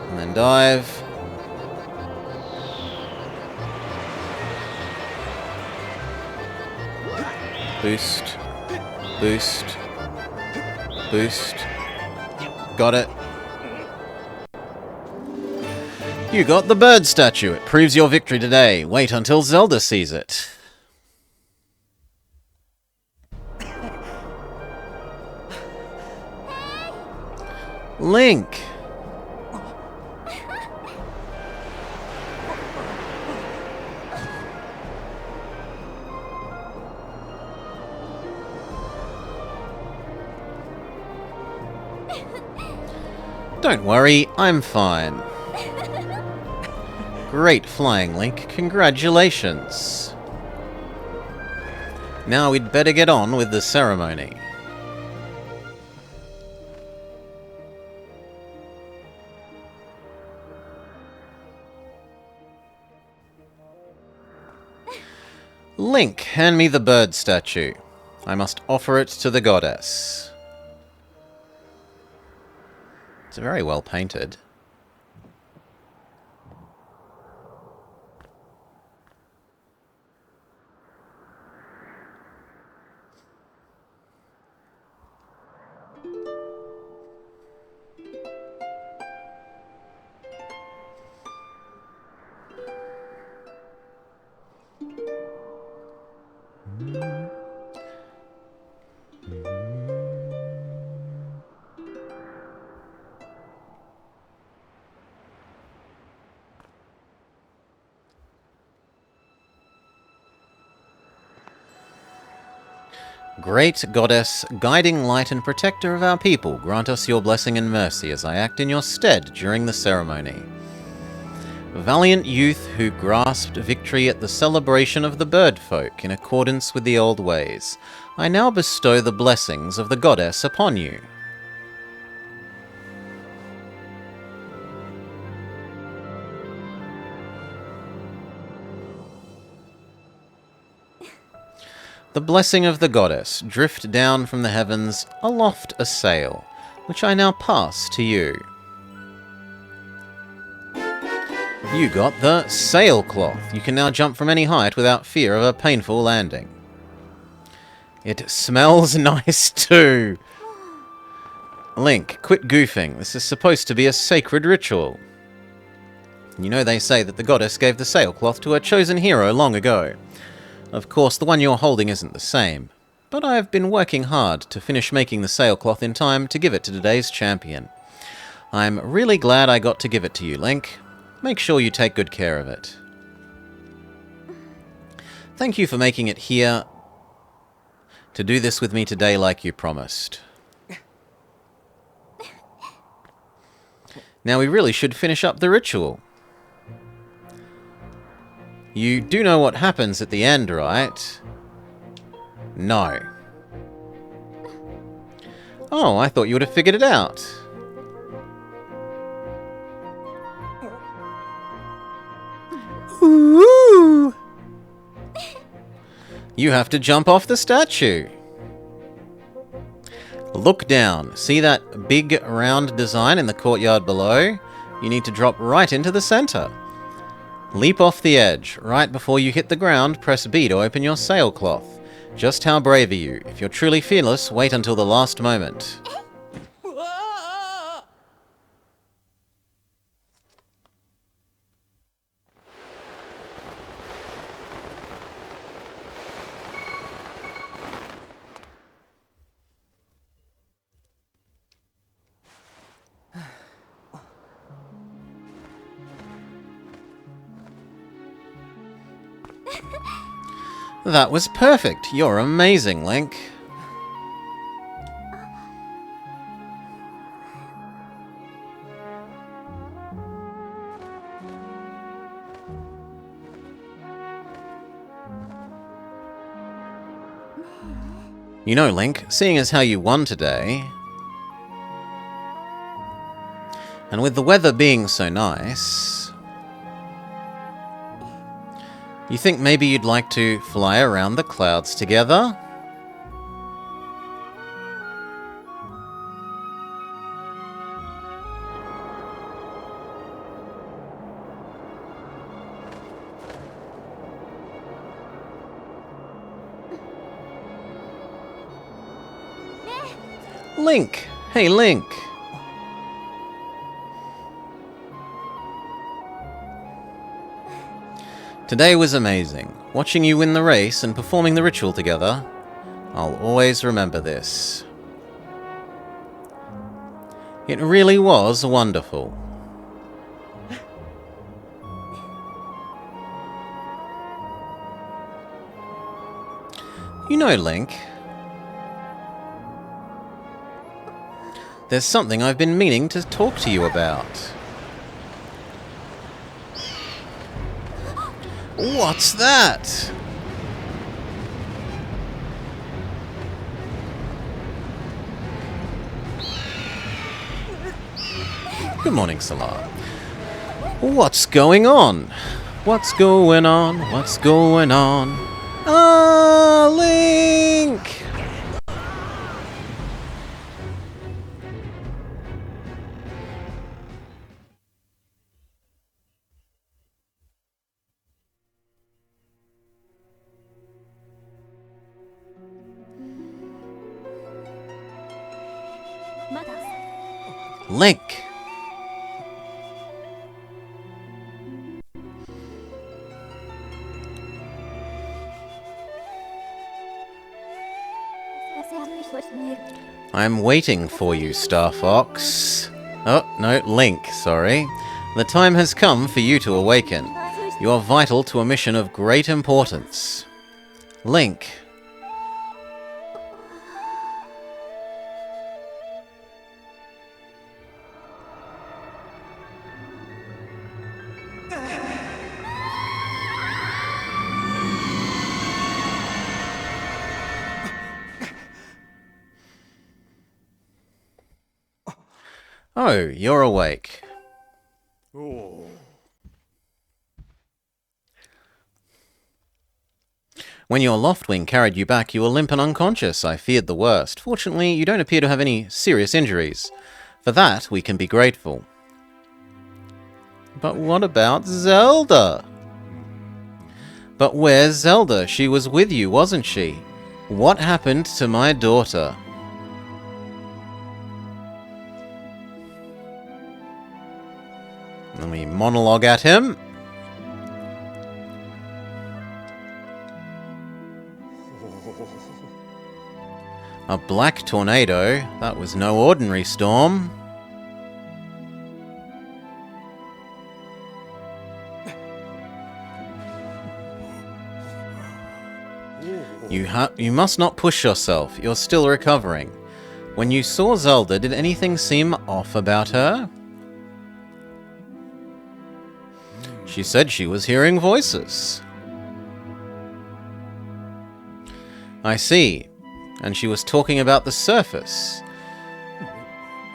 And then dive. Boost, boost, boost. Got it. You got the bird statue. It proves your victory today. Wait until Zelda sees it. Link! Don't worry, I'm fine. Great flying, Link. Congratulations. Now we'd better get on with the ceremony. Link, hand me the bird statue. I must offer it to the goddess. It's very well painted. Great Goddess, guiding light and protector of our people, grant us your blessing and mercy as I act in your stead during the ceremony. Valiant youth who grasped victory at the celebration of the bird folk in accordance with the old ways, I now bestow the blessings of the goddess upon you. The blessing of the goddess, drift down from the heavens, aloft a sail, which I now pass to you. You got the sailcloth. You can now jump from any height without fear of a painful landing. It smells nice too. Link, quit goofing. This is supposed to be a sacred ritual. You know they say that the goddess gave the sailcloth to her chosen hero long ago. Of course, the one you're holding isn't the same, but I have been working hard to finish making the sailcloth in time to give it to today's champion. I'm really glad I got to give it to you, Link. Make sure you take good care of it. Thank you for making it here to do this with me today like you promised. Now we really should finish up the ritual. You do know what happens at the end, right? No. Oh, I thought you would have figured it out. Ooh. You have to jump off the statue. Look down. See that big round design in the courtyard below? You need to drop right into the center. Leap off the edge. Right before you hit the ground, press B to open your sailcloth. Just how brave are you? If you're truly fearless, wait until the last moment. That was perfect. You're amazing, Link. You know, Link, seeing as how you won today, and with the weather being so nice, you think maybe you'd like to fly around the clouds together? Link! Hey, Link! Today was amazing. Watching you win the race and performing the ritual together. I'll always remember this. It really was wonderful. You know, Link, there's something I've been meaning to talk to you about. What's that? Good morning, Salar. What's going on? What's going on? What's going on? Ah, Link! Link! I'm waiting for you, Star Fox. Oh, no, Link, sorry. The time has come for you to awaken. You are vital to a mission of great importance. Link. Oh, you're awake. Oh. When your Loftwing carried you back, you were limp and unconscious. I feared the worst. Fortunately, you don't appear to have any serious injuries. For that, we can be grateful. But what about Zelda? But where's Zelda? She was with you, wasn't she? What happened to my daughter? Let me monologue at him. A black tornado? That was no ordinary storm. You must not push yourself. You're still recovering. When you saw Zelda, did anything seem off about her? She said she was hearing voices. I see. And she was talking about the surface.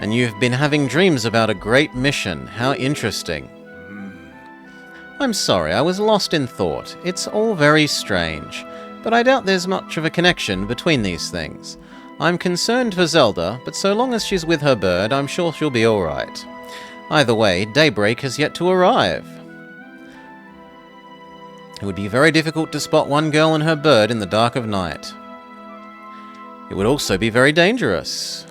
And you've been having dreams about a great mission. How interesting. I'm sorry, I was lost in thought. It's all very strange. But I doubt there's much of a connection between these things. I'm concerned for Zelda, but so long as she's with her bird, I'm sure she'll be alright. Either way, daybreak has yet to arrive. It would be very difficult to spot one girl and her bird in the dark of night. It would also be very dangerous.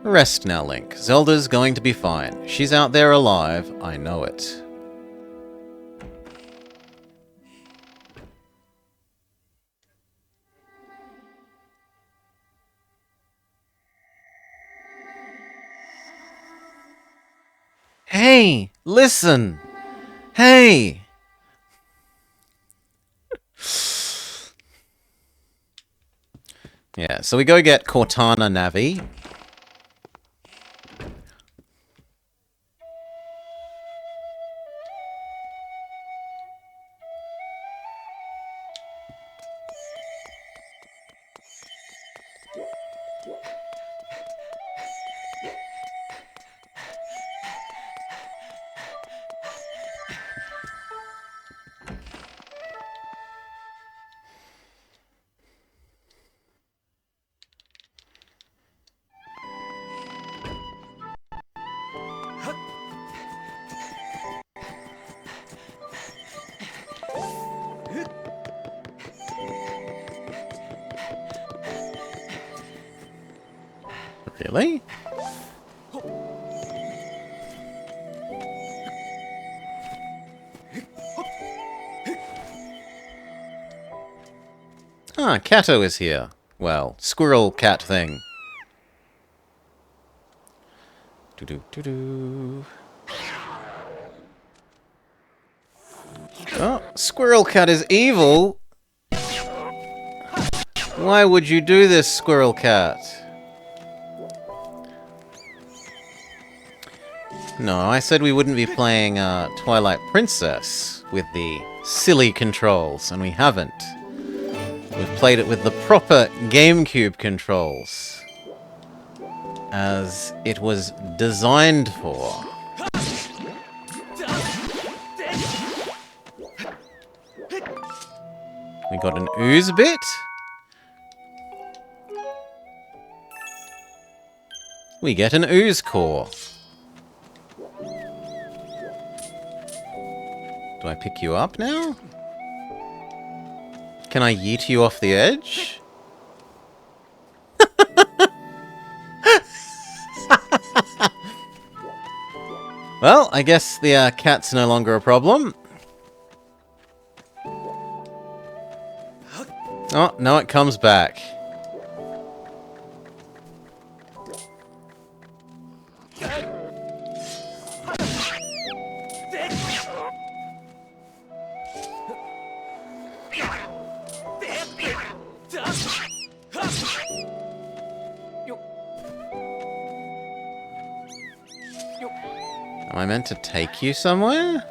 Rest now, Link. Zelda's going to be fine. She's out there alive. I know it. Hey, listen! Hey! Yeah, so we go get Cortana Navi. Really? Ah, Kato is here. Well, squirrel cat thing. Doo-doo-doo-doo. Oh, squirrel cat is evil. Why would you do this, squirrel cat? No, I said we wouldn't be playing Twilight Princess with the silly controls, and we haven't. We've played it with the proper GameCube controls, as it was designed for. We got an ooze bit. We get an ooze core. Do I pick you up now? Can I yeet you off the edge? Well, I guess the cat's no longer a problem. Oh, no, it comes back. Am I meant to take you somewhere?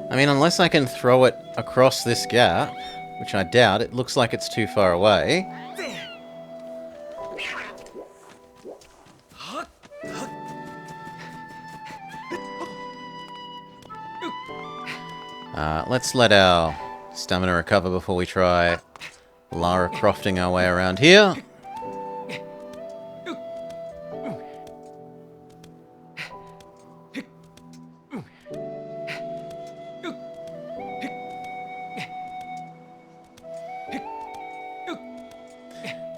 I mean, unless I can throw it across this gap, which I doubt, it looks like it's too far away. Let's let our stamina recover before we try Lara Crofting our way around here.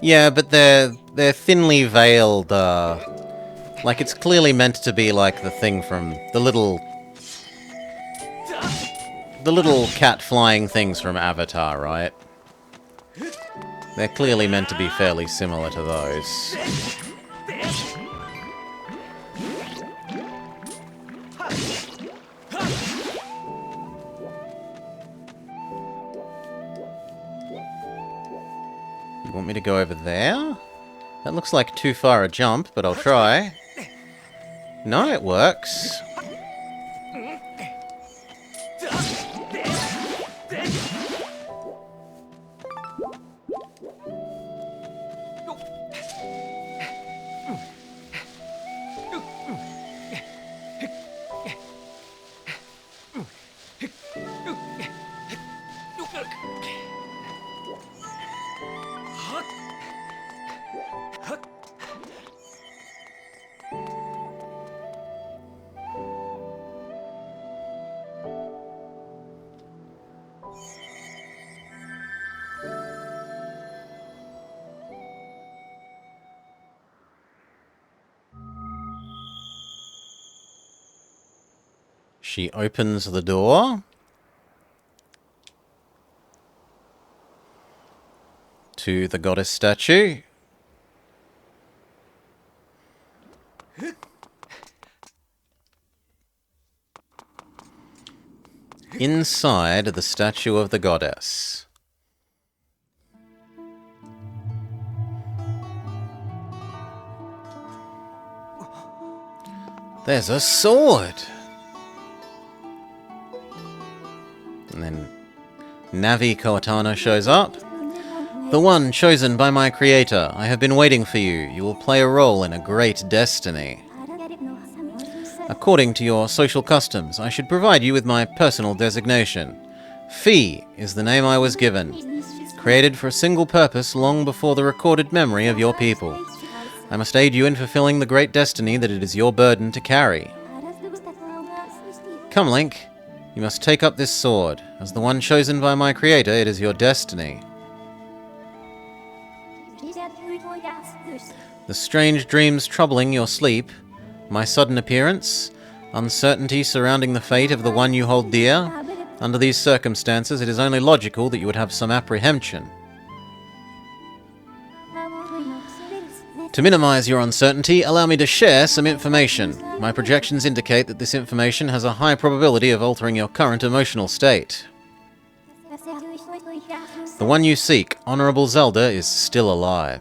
Yeah, but they're thinly veiled, like it's clearly meant to be like the thing from the little cat flying things from Avatar, right? They're clearly meant to be fairly similar to those. You want me to go over there? That looks like too far a jump, but I'll try. No, it works. She opens the door to the goddess statue. Inside the statue of the goddess. There's a sword! And then Navi Koatana shows up. The one chosen by my creator. I have been waiting for you. You will play a role in a great destiny. According to your social customs, I should provide you with my personal designation. Fee is the name I was given, created for a single purpose long before the recorded memory of your people. I must aid you in fulfilling the great destiny that it is your burden to carry. Come, Link. You must take up this sword. As the one chosen by my creator, it is your destiny. The strange dreams troubling your sleep, my sudden appearance, uncertainty surrounding the fate of the one you hold dear. Under these circumstances, it is only logical that you would have some apprehension. To minimize your uncertainty, allow me to share some information. My projections indicate that this information has a high probability of altering your current emotional state. The one you seek, Honorable Zelda, is still alive.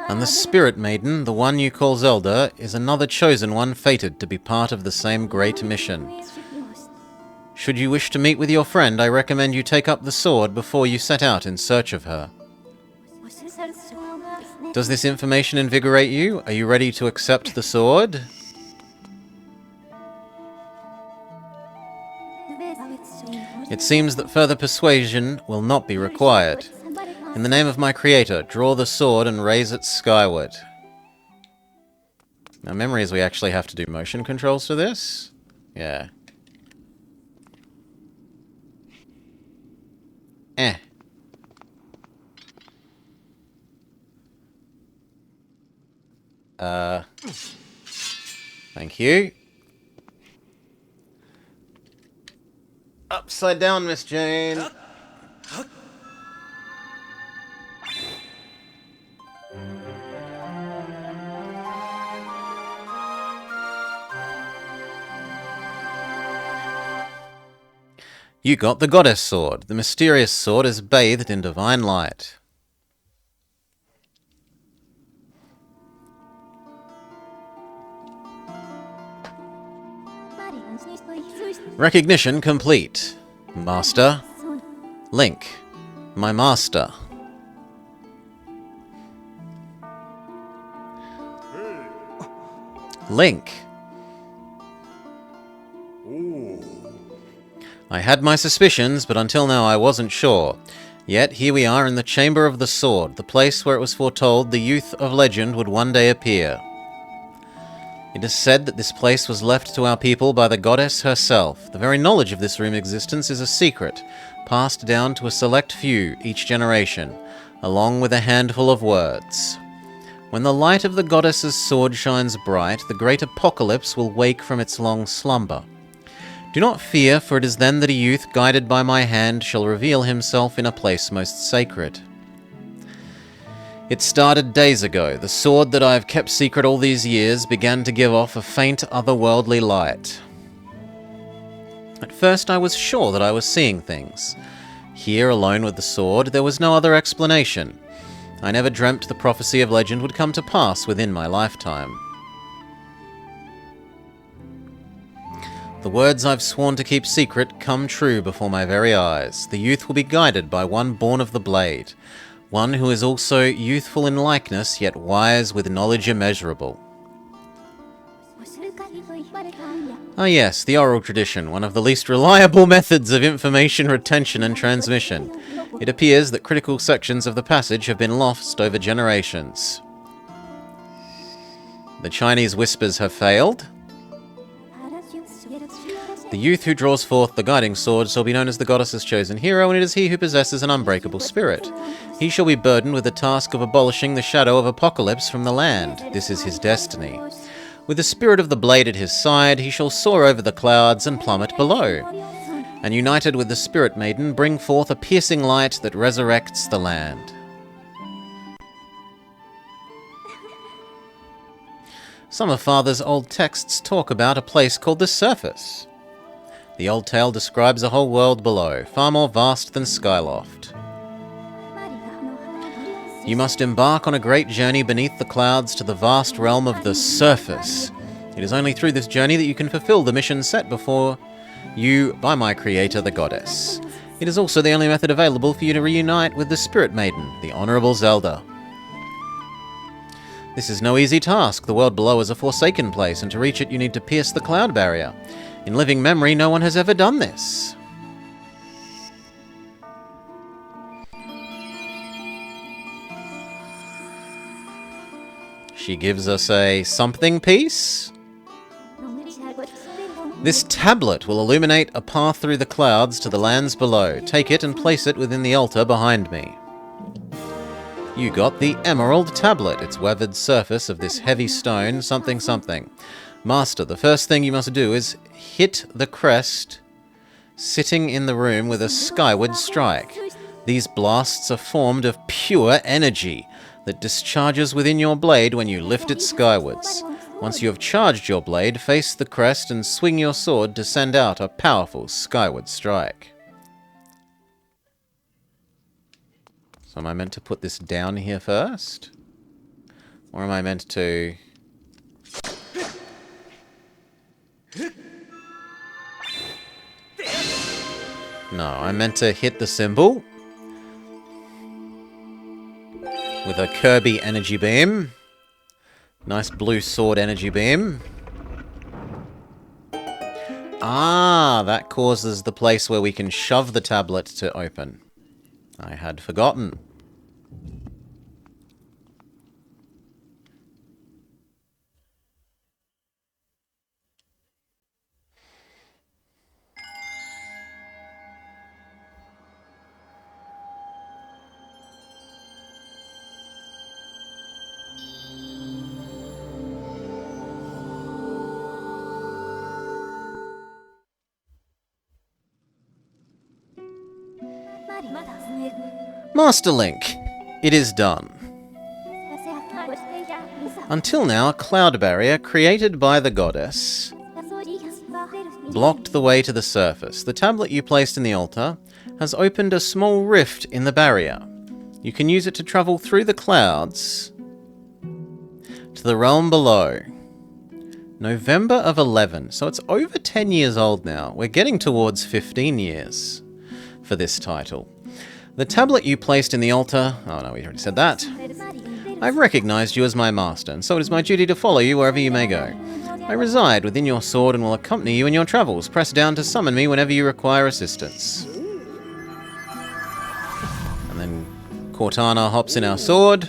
And the Spirit Maiden, the one you call Zelda, is another chosen one fated to be part of the same great mission. Should you wish to meet with your friend, I recommend you take up the sword before you set out in search of her. Does this information invigorate you? Are you ready to accept the sword? It seems that further persuasion will not be required. In the name of my creator, draw the sword and raise it skyward. Now, memory is we actually have to do motion controls for this? Yeah. Thank you. Upside down, Miss Jane. You got the Goddess Sword. The mysterious sword is bathed in divine light. Recognition complete. Master. Link. My master. Link. I had my suspicions, but until now I wasn't sure. Yet here we are in the Chamber of the Sword, the place where it was foretold the youth of legend would one day appear. It is said that this place was left to our people by the goddess herself. The very knowledge of this room's existence is a secret, passed down to a select few each generation, along with a handful of words. When the light of the goddess's sword shines bright, the great apocalypse will wake from its long slumber. Do not fear, for it is then that a youth guided by my hand shall reveal himself in a place most sacred. It started days ago. The sword that I have kept secret all these years began to give off a faint otherworldly light. At first I was sure that I was seeing things. Here, alone with the sword, there was no other explanation. I never dreamt the prophecy of legend would come to pass within my lifetime. The words I've sworn to keep secret come true before my very eyes. The youth will be guided by one born of the blade, one who is also youthful in likeness, yet wise with knowledge immeasurable. Ah yes, the oral tradition, one of the least reliable methods of information retention and transmission. It appears that critical sections of the passage have been lost over generations. The Chinese whispers have failed. The youth who draws forth the guiding sword shall be known as the goddess's chosen hero, and it is he who possesses an unbreakable spirit. He shall be burdened with the task of abolishing the shadow of apocalypse from the land. This is his destiny. With the spirit of the blade at his side, he shall soar over the clouds and plummet below, and united with the Spirit Maiden, bring forth a piercing light that resurrects the land. Some of Father's old texts talk about a place called the Surface. The old tale describes a whole world below, far more vast than Skyloft. You must embark on a great journey beneath the clouds to the vast realm of the Surface. It is only through this journey that you can fulfill the mission set before you by my creator, the goddess. It is also the only method available for you to reunite with the Spirit Maiden, the Honorable Zelda. This is no easy task. The world below is a forsaken place, and to reach it you need to pierce the cloud barrier. In living memory, no one has ever done this. She gives us a something piece. This tablet will illuminate a path through the clouds to the lands below. Take it and place it within the altar behind me. You got the emerald tablet. Its weathered surface of this heavy stone, something something. Master, the first thing you must do is hit the crest sitting in the room with a skyward strike. These blasts are formed of pure energy that discharges within your blade when you lift it skywards. Once you have charged your blade, face the crest and swing your sword to send out a powerful skyward strike. So am I meant to put this down here first? Or am I meant to... No, I'm meant to hit the symbol with a Kirby energy beam. Nice blue sword energy beam. Ah, that causes the place where we can shove the tablet to open. I had forgotten. Master Link, it is done. Until now, a cloud barrier created by the goddess blocked the way to the surface. The tablet you placed in the altar has opened a small rift in the barrier. You can use it to travel through the clouds to the realm below. November of 11, so it's over 10 years old now. We're getting towards 15 years for this title. The tablet you placed in the altar... Oh no, we already said that. I've recognized you as my master, and so it is my duty to follow you wherever you may go. I reside within your sword and will accompany you in your travels. Press down to summon me whenever you require assistance. And then Cortana hops in our sword.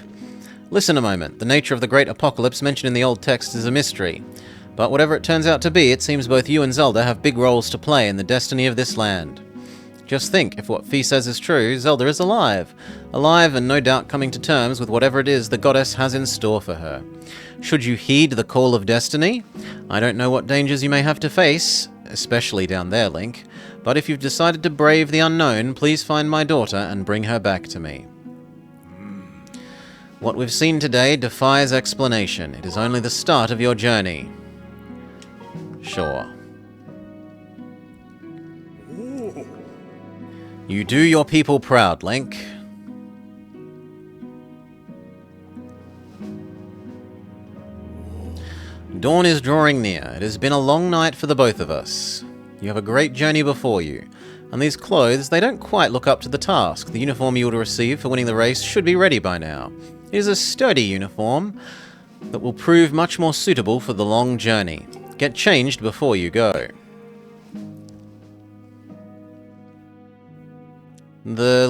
Listen a moment. The nature of the great apocalypse mentioned in the old text is a mystery. But whatever it turns out to be, it seems both you and Zelda have big roles to play in the destiny of this land. Just think, if what Fi says is true, Zelda is alive. Alive and no doubt coming to terms with whatever it is the goddess has in store for her. Should you heed the call of destiny? I don't know what dangers you may have to face, especially down there, Link, but if you've decided to brave the unknown, please find my daughter and bring her back to me. What we've seen today defies explanation. It is only the start of your journey. Sure. You do your people proud, Link. Dawn is drawing near. It has been a long night for the both of us. You have a great journey before you. And these clothes, they don't quite look up to the task. The uniform you will receive for winning the race should be ready by now. It is a sturdy uniform that will prove much more suitable for the long journey. Get changed before you go. The,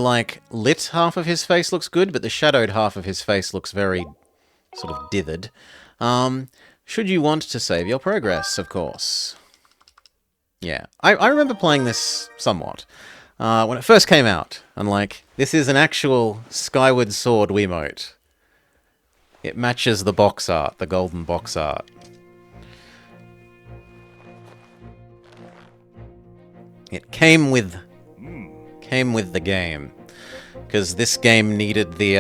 lit half of his face looks good, but the shadowed half of his face looks very sort of dithered. Should you want to save your progress, of course. Yeah, I remember playing this somewhat. When it first came out, and this is an actual Skyward Sword Wiimote. It matches the box art, the golden box art. It came with the game, because this game needed the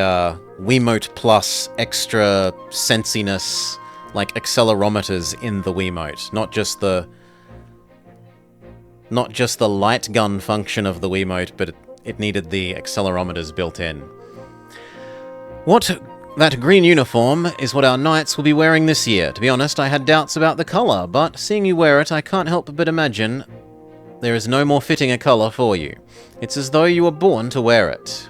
Wiimote Plus extra sensiness, like accelerometers in the Wiimote, not just the light gun function of the Wiimote, but it needed the accelerometers built in. That green uniform is what our knights will be wearing this year. To be honest, I had doubts about the colour, but seeing you wear it, I can't help but imagine there is no more fitting a colour for you. It's as though you were born to wear it.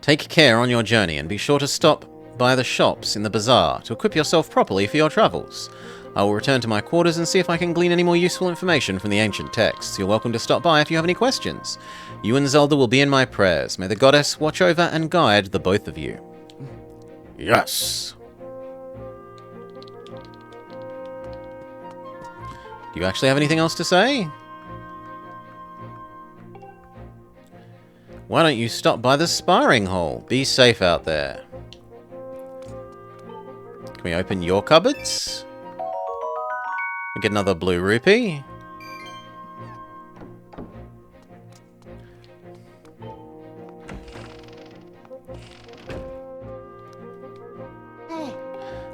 Take care on your journey and be sure to stop by the shops in the bazaar to equip yourself properly for your travels. I will return to my quarters and see if I can glean any more useful information from the ancient texts. You're welcome to stop by if you have any questions. You and Zelda will be in my prayers. May the goddess watch over and guide the both of you. Yes! Do you actually have anything else to say? Why don't you stop by the sparring hole? Be safe out there. Can we open your cupboards? We get another blue rupee.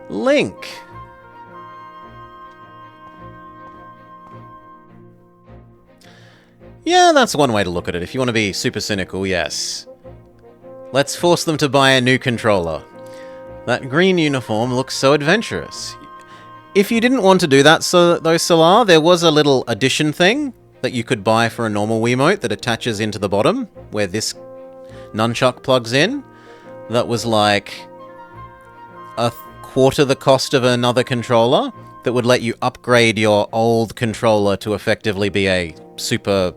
Link! Yeah, that's one way to look at it. If you want to be super cynical, yes. Let's force them to buy a new controller. That green uniform looks so adventurous. If you didn't want to do that, though, Solar, there was a little addition thing that you could buy for a normal Wiimote that attaches into the bottom, where this nunchuck plugs in. That was like a quarter the cost of another controller that would let you upgrade your old controller to effectively be a super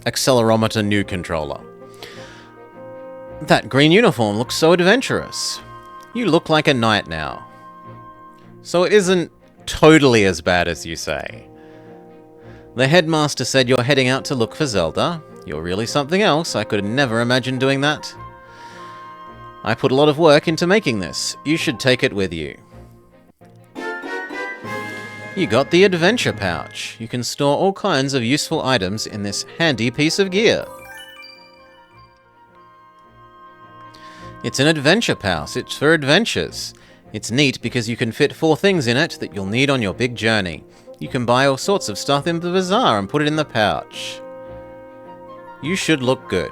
accelerometer new controller. That green uniform looks so adventurous. You look like a knight now. So it isn't totally as bad as you say. The headmaster said you're heading out to look for Zelda. You're really something else. I could never imagine doing that. I put a lot of work into making this. You should take it with you. You got the adventure pouch. You can store all kinds of useful items in this handy piece of gear. It's an adventure pouch. It's for adventures. It's neat because you can fit 4 things in it that you'll need on your big journey. You can buy all sorts of stuff in the bazaar and put it in the pouch. You should look good.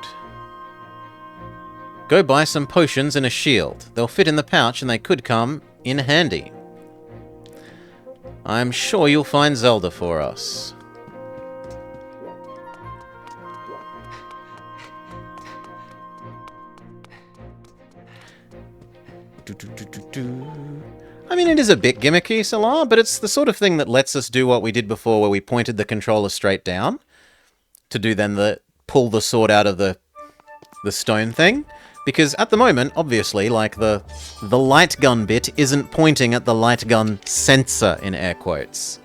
Go buy some potions and a shield. They'll fit in the pouch and they could come in handy. I'm sure you'll find Zelda for us. I mean, it is a bit gimmicky, Solar, but it's the sort of thing that lets us do what we did before where we pointed the controller straight down to do then pull the sword out of the stone thing. Because at the moment, obviously, like the light gun bit isn't pointing at the light gun sensor in air quotes.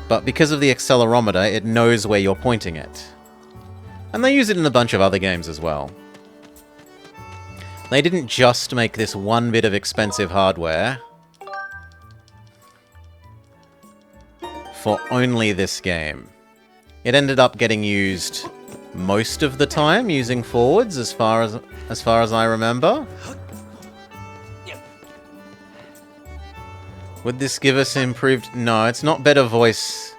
But because of the accelerometer, it knows where you're pointing it. And they use it in a bunch of other games as well. They didn't just make this one bit of expensive hardware for only this game. It ended up getting used most of the time using forwards as far as I remember. Would this give us improved? No, it's not better voice.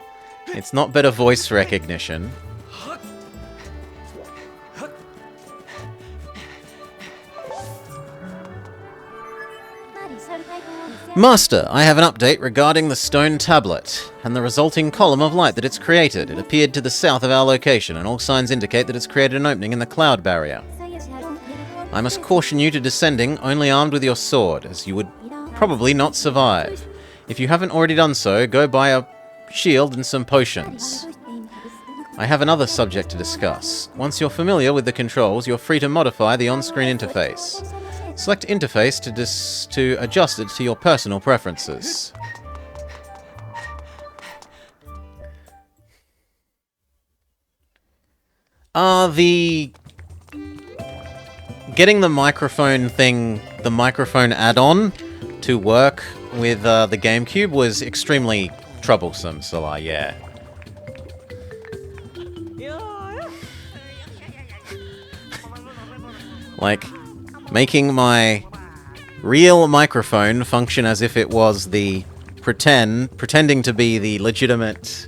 It's not better voice recognition. Master, I have an update regarding the stone tablet and the resulting column of light that it's created. It appeared to the south of our location, and all signs indicate that it's created an opening in the cloud barrier. I must caution you to descending only armed with your sword, as you would probably not survive. If you haven't already done so, go buy a shield and some potions. I have another subject to discuss. Once you're familiar with the controls, you're free to modify the on-screen interface. Select interface to adjust it to your personal preferences. Getting the microphone thing, the microphone add-on to work with the GameCube was extremely troublesome, Solar, yeah. Like, making my real microphone function as if it was the pretending to be the legitimate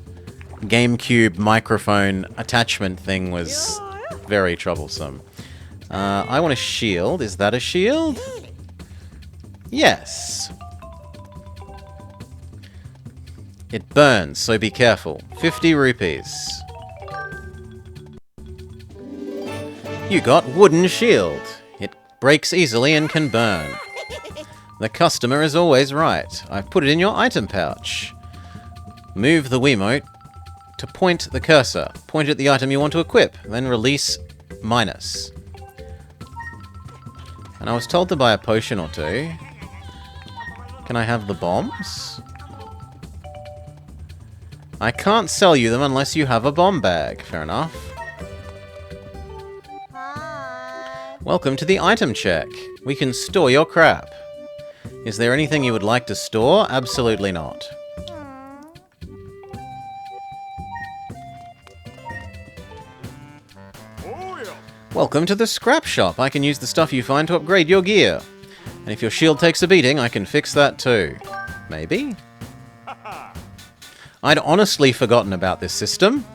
GameCube microphone attachment thing was very troublesome. I want a shield. Is that a shield? Yes. It burns, so be careful. 50 rupees. You got wooden shield. breaks easily and can burn. The customer is always right. I've put it in your item pouch. Move the Wiimote to point the cursor. Point at the item you want to equip, then release minus. And I was told to buy a potion or two. Can I have the bombs? I can't sell you them unless you have a bomb bag. Fair enough. Hi. Welcome to the item check. We can store your crap. Is there anything you would like to store? Absolutely not. Oh, yeah. Welcome to the scrap shop. I can use the stuff you find to upgrade your gear. And if your shield takes a beating, I can fix that too. Maybe? I'd honestly forgotten about this system.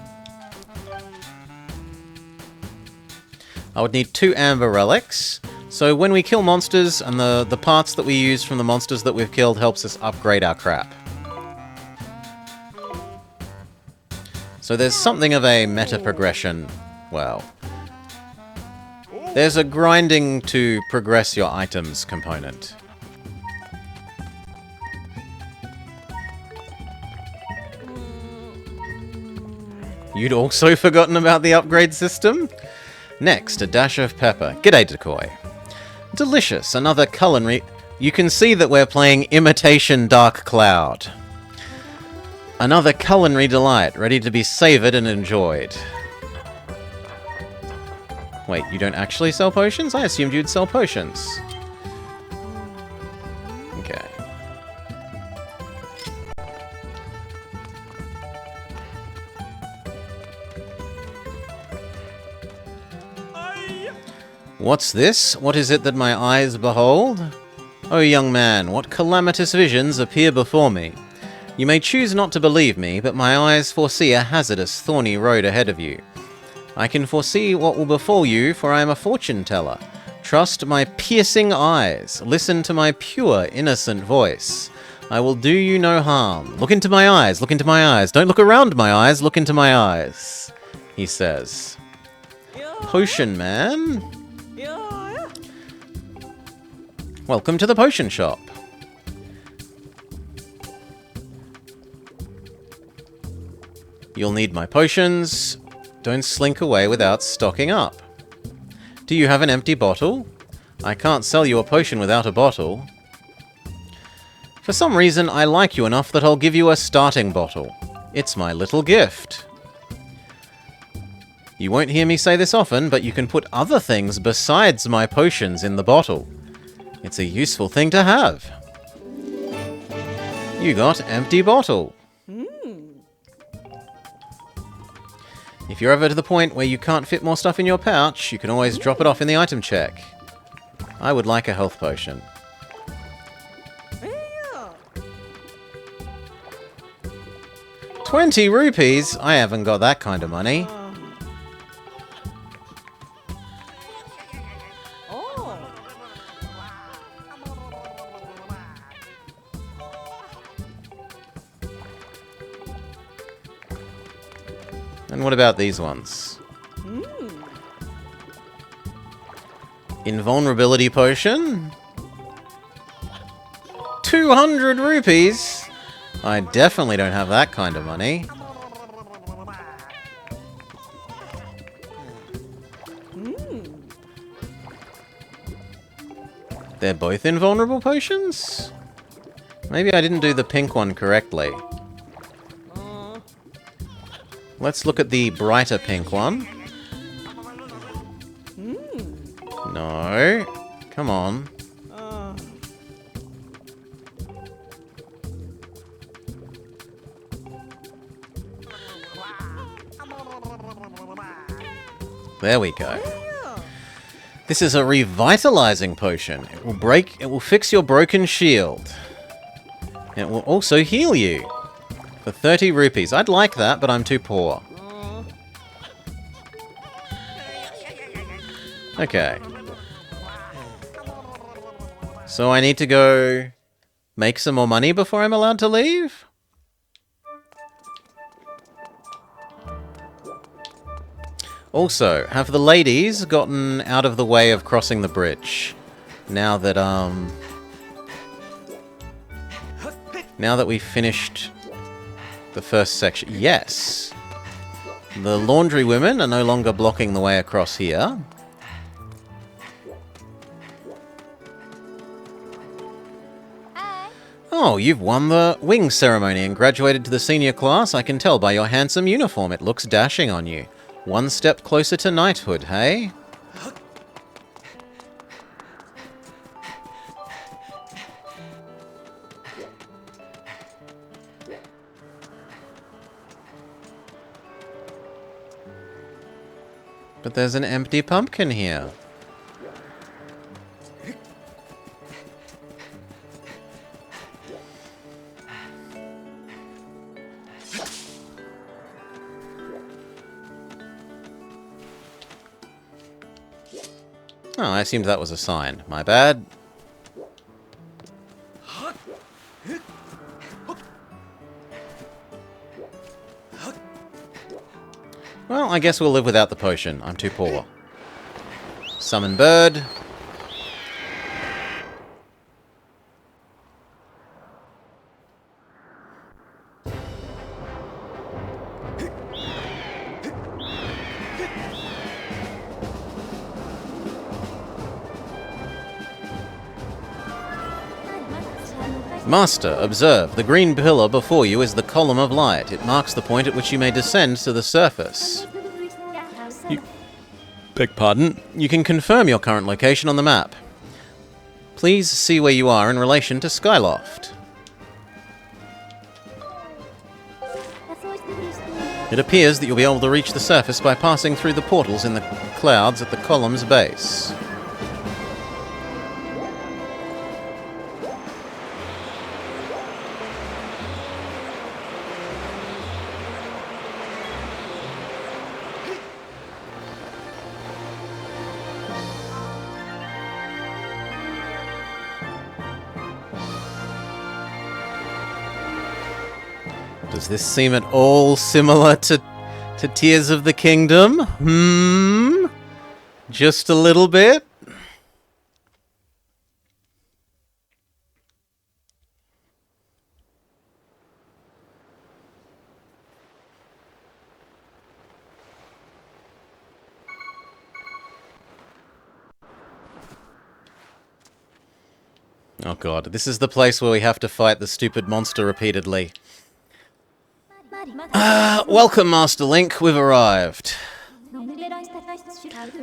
I would need 2 amber relics. So when we kill monsters, and the parts that we use from the monsters that we've killed helps us upgrade our crap. So there's something of a meta progression. Well, there's a grinding to progress your items component. You'd also forgotten about the upgrade system? Next, a dash of pepper. G'day, Decoy. Delicious, another culinary... You can see that we're playing Imitation Dark Cloud. Another culinary delight, ready to be savoured and enjoyed. Wait, you don't actually sell potions? I assumed you'd sell potions. Okay. What's this? What is it that my eyes behold? O young man, what calamitous visions appear before me? You may choose not to believe me, but my eyes foresee a hazardous, thorny road ahead of you. I can foresee what will befall you, for I am a fortune teller. Trust my piercing eyes. Listen to my pure, innocent voice. I will do you no harm. Look into my eyes, look into my eyes. Don't look around my eyes, look into my eyes, he says. Potion man? Welcome to the potion shop. You'll need my potions. Don't slink away without stocking up. Do you have an empty bottle? I can't sell you a potion without a bottle. For some reason, I like you enough that I'll give you a starting bottle. It's my little gift. You won't hear me say this often, but you can put other things besides my potions in the bottle. It's a useful thing to have. You got empty bottle. If you're ever to the point where you can't fit more stuff in your pouch, you can always drop it off in the item check. I would like a health potion. 20 rupees? I haven't got that kind of money. And what about these ones? Invulnerability potion? 200 rupees? I definitely don't have that kind of money. They're both invulnerable potions? Maybe I didn't do the pink one correctly. Let's look at the brighter pink one. No. Come on. There we go. This is a revitalizing potion. It will fix your broken shield. It will also heal you. For 30 rupees. I'd like that, but I'm too poor. Okay. So I need to go make some more money before I'm allowed to leave? Also, have the ladies gotten out of the way of crossing the bridge? Now that we finished the first section. Yes. The laundry women are no longer blocking the way across here. Oh, you've won the wing ceremony and graduated to the senior class. I can tell by your handsome uniform. It looks dashing on you. One step closer to knighthood, hey? But there's an empty pumpkin here. Oh, I assumed that was a sign. My bad. Well, I guess we'll live without the potion. I'm too poor. Summon bird. Master, observe. The green pillar before you is the column of light. It marks the point at which you may descend to the surface. Beg pardon? You can confirm your current location on the map. Please see where you are in relation to Skyloft. It appears that you'll be able to reach the surface by passing through the portals in the clouds at the column's base. Does this seem at all similar to Tears of the Kingdom? Just a little bit? Oh god, this is the place where we have to fight the stupid monster repeatedly. Welcome, Master Link. We've arrived.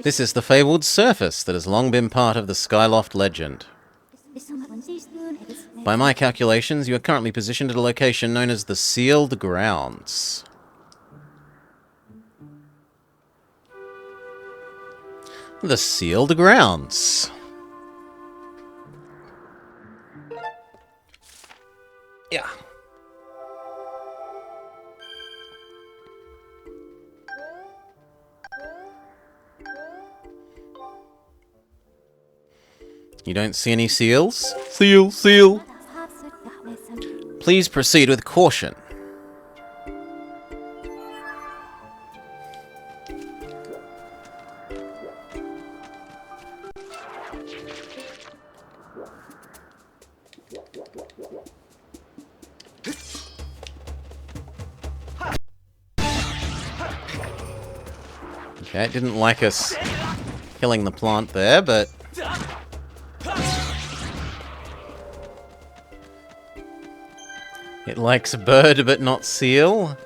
This is the fabled surface that has long been part of the Skyloft legend. By my calculations, you are currently positioned at a location known as the Sealed Grounds. The Sealed Grounds. Yeah. You don't see any seals? Seal, seal. Please proceed with caution. Okay, it didn't like us killing the plant there, but... It likes bird, but not seal.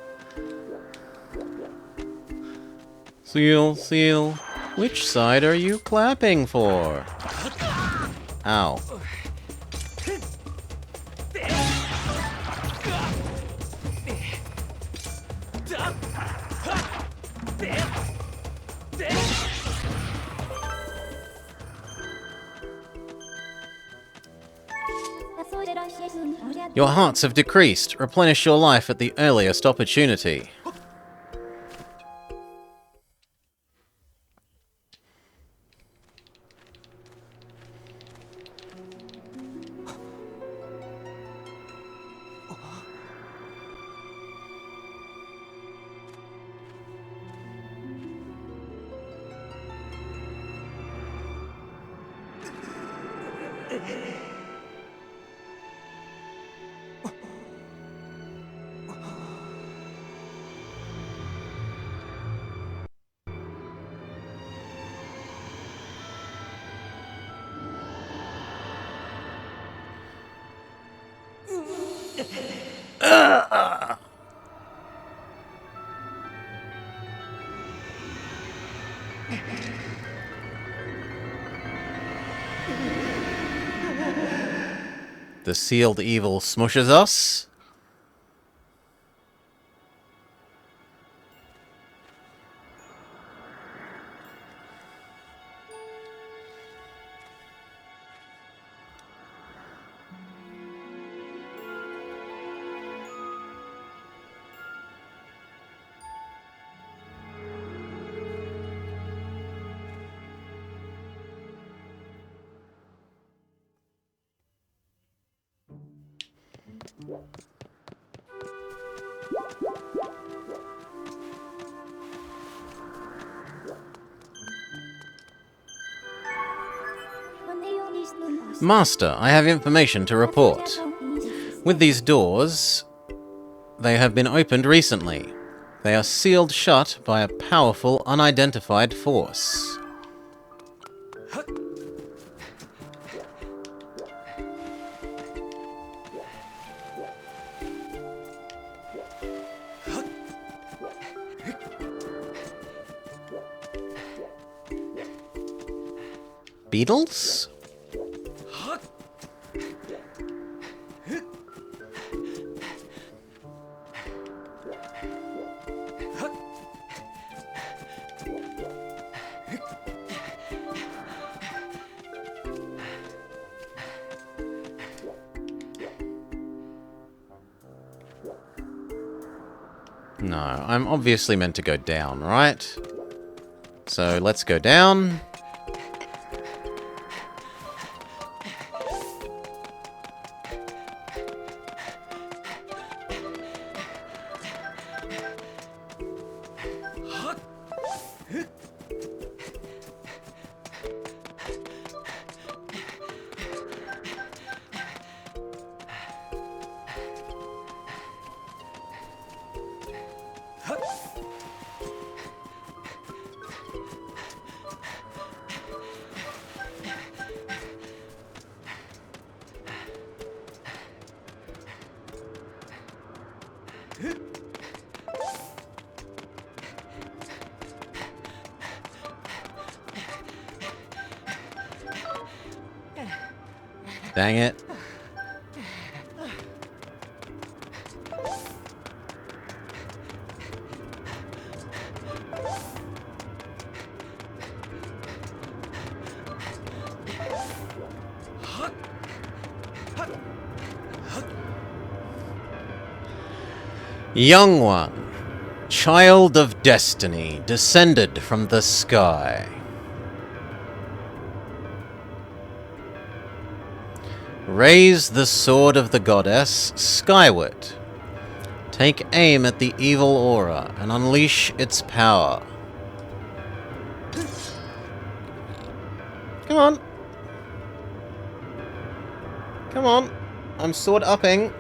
Seal, seal. Which side are you clapping for? Ow. Your hearts have decreased. Replenish your life at the earliest opportunity. The sealed evil smushes us. Master, I have information to report. With these doors, they have been opened recently. They are sealed shut by a powerful, unidentified force. Beetles? No, I'm obviously meant to go down, right? So let's go down. Dang it. Young one, child of destiny, descended from the sky. Raise the sword of the goddess, Skyward. Take aim at the evil aura and unleash its power. Come on. Come on. I'm sword upping.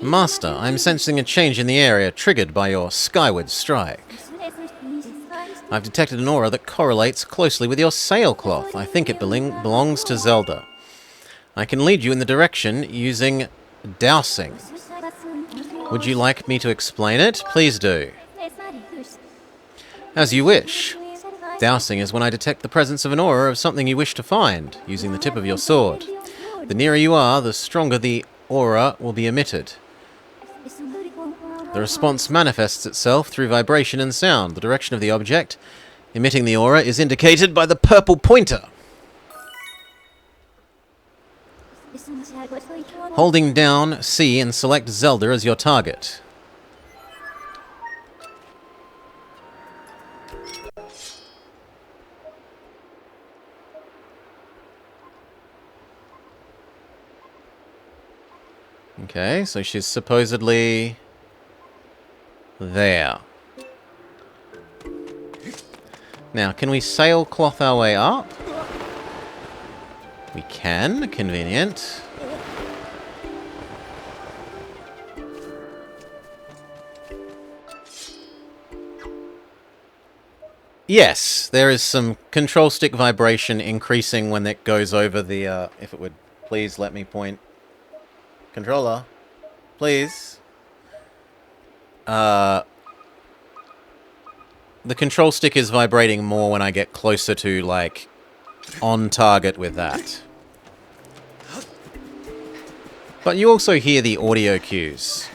Master, I'm sensing a change in the area triggered by your Skyward strike. I've detected an aura that correlates closely with your sailcloth. I think it belongs to Zelda. I can lead you in the direction using dowsing. Would you like me to explain it? Please do. As you wish. Dowsing is when I detect the presence of an aura of something you wish to find, using the tip of your sword. The nearer you are, the stronger the aura will be emitted. The response manifests itself through vibration and sound. The direction of the object emitting the aura is indicated by the purple pointer. Holding down C and select Zelda as your target. Okay, so she's supposedly there. Now, can we sailcloth our way up? We can. Convenient. Yes, there is some control stick vibration increasing when it goes over the, if it would please let me point. Controller, please. The control stick is vibrating more when I get closer to, like, on target with that. But you also hear the audio cues.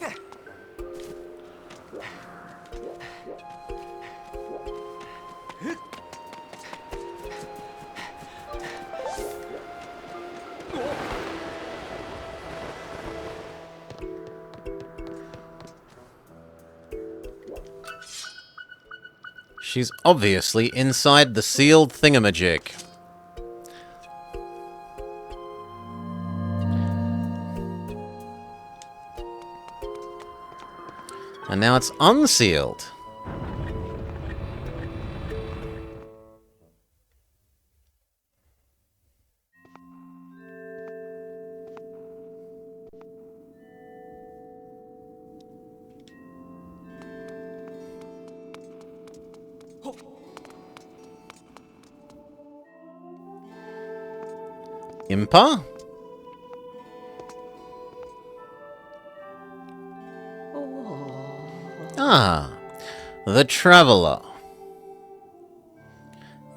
She's obviously inside the sealed thingamajig. And now it's unsealed. Impa? Ah, the Traveller.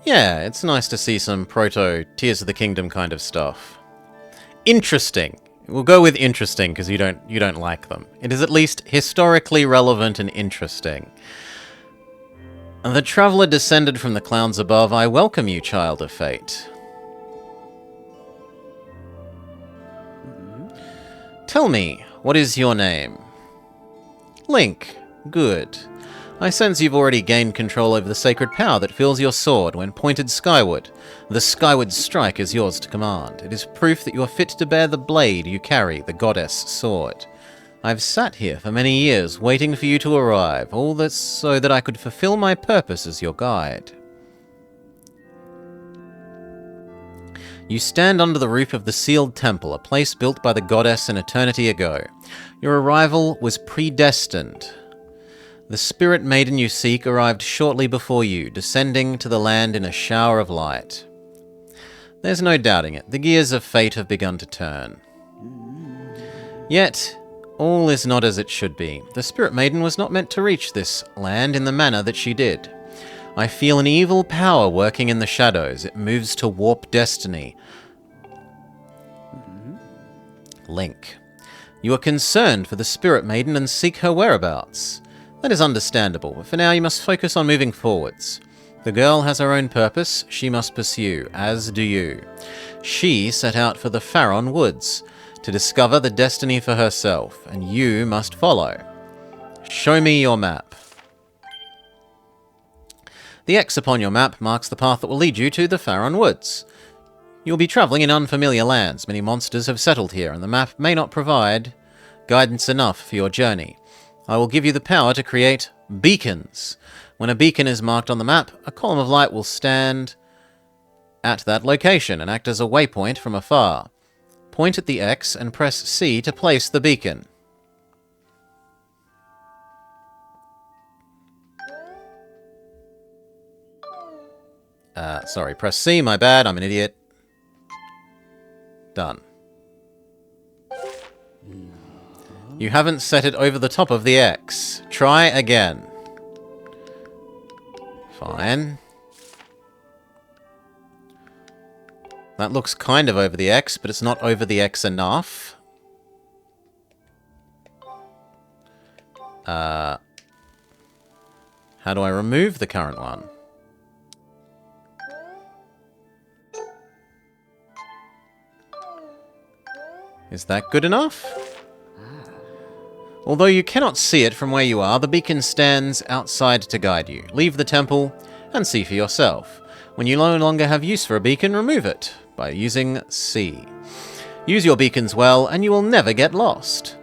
Yeah, it's nice to see some proto Tears of the Kingdom kind of stuff. Interesting. We'll go with interesting because you don't like them. It is at least historically relevant and interesting. The Traveller descended from the clouds above. I welcome you, child of fate. Tell me, what is your name? Link. Good. I sense you've already gained control over the sacred power that fills your sword when pointed skyward. The skyward strike is yours to command. It is proof that you are fit to bear the blade you carry, the goddess sword. I've sat here for many years, waiting for you to arrive, all this so that I could fulfill my purpose as your guide. You stand under the roof of the sealed temple, a place built by the goddess an eternity ago. Your arrival was predestined. The spirit maiden you seek arrived shortly before you, descending to the land in a shower of light. There's no doubting it, the gears of fate have begun to turn. Yet, all is not as it should be. The spirit maiden was not meant to reach this land in the manner that she did. I feel an evil power working in the shadows. It moves to warp destiny. Link. You are concerned for the spirit maiden and seek her whereabouts. That is understandable, but for now you must focus on moving forwards. The girl has her own purpose she must pursue, as do you. She set out for the Faron Woods to discover the destiny for herself, and you must follow. Show me your map. The X upon your map marks the path that will lead you to the Faron Woods. You will be travelling in unfamiliar lands. Many monsters have settled here, and the map may not provide guidance enough for your journey. I will give you the power to create beacons. When a beacon is marked on the map, a column of light will stand at that location and act as a waypoint from afar. Point at the X and press C to place the beacon. Sorry, press C, my bad, I'm an idiot. Done. You haven't set it over the top of the X. Try again. Fine. That looks kind of over the X, but it's not over the X enough. How do I remove the current one? Is that good enough? Although you cannot see it from where you are, the beacon stands outside to guide you. Leave the temple and see for yourself. When you no longer have use for a beacon, remove it by using C. Use your beacons well, and you will never get lost.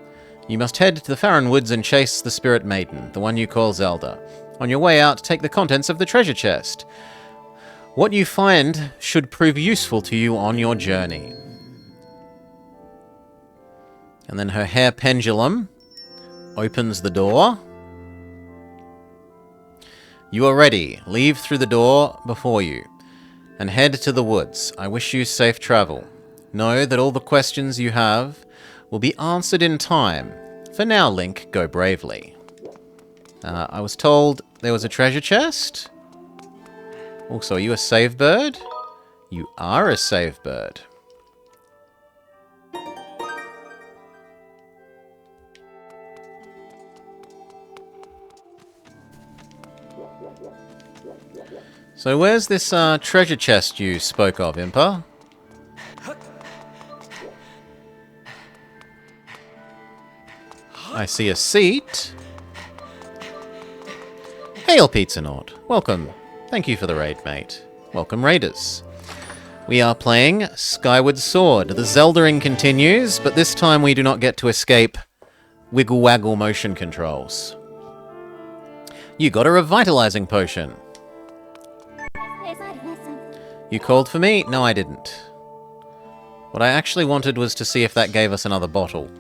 You must head to the Faron Woods and chase the Spirit Maiden, the one you call Zelda. On your way out, take the contents of the treasure chest. What you find should prove useful to you on your journey. And then her hair pendulum opens the door. You are ready. Leave through the door before you and head to the woods. I wish you safe travel. Know that all the questions you have will be answered in time. For now, Link, go bravely. I was told there was a treasure chest. Also, are you a save bird? You are a save bird. So where's this treasure chest you spoke of, Impa? I see a seat. Hail, Pizza Naut. Welcome. Thank you for the raid, mate. Welcome, raiders. We are playing Skyward Sword. The Zeldering continues, but this time we do not get to escape wiggle-waggle motion controls. You got a revitalizing potion. You called for me? No, I didn't. What I actually wanted was to see if that gave us another bottle.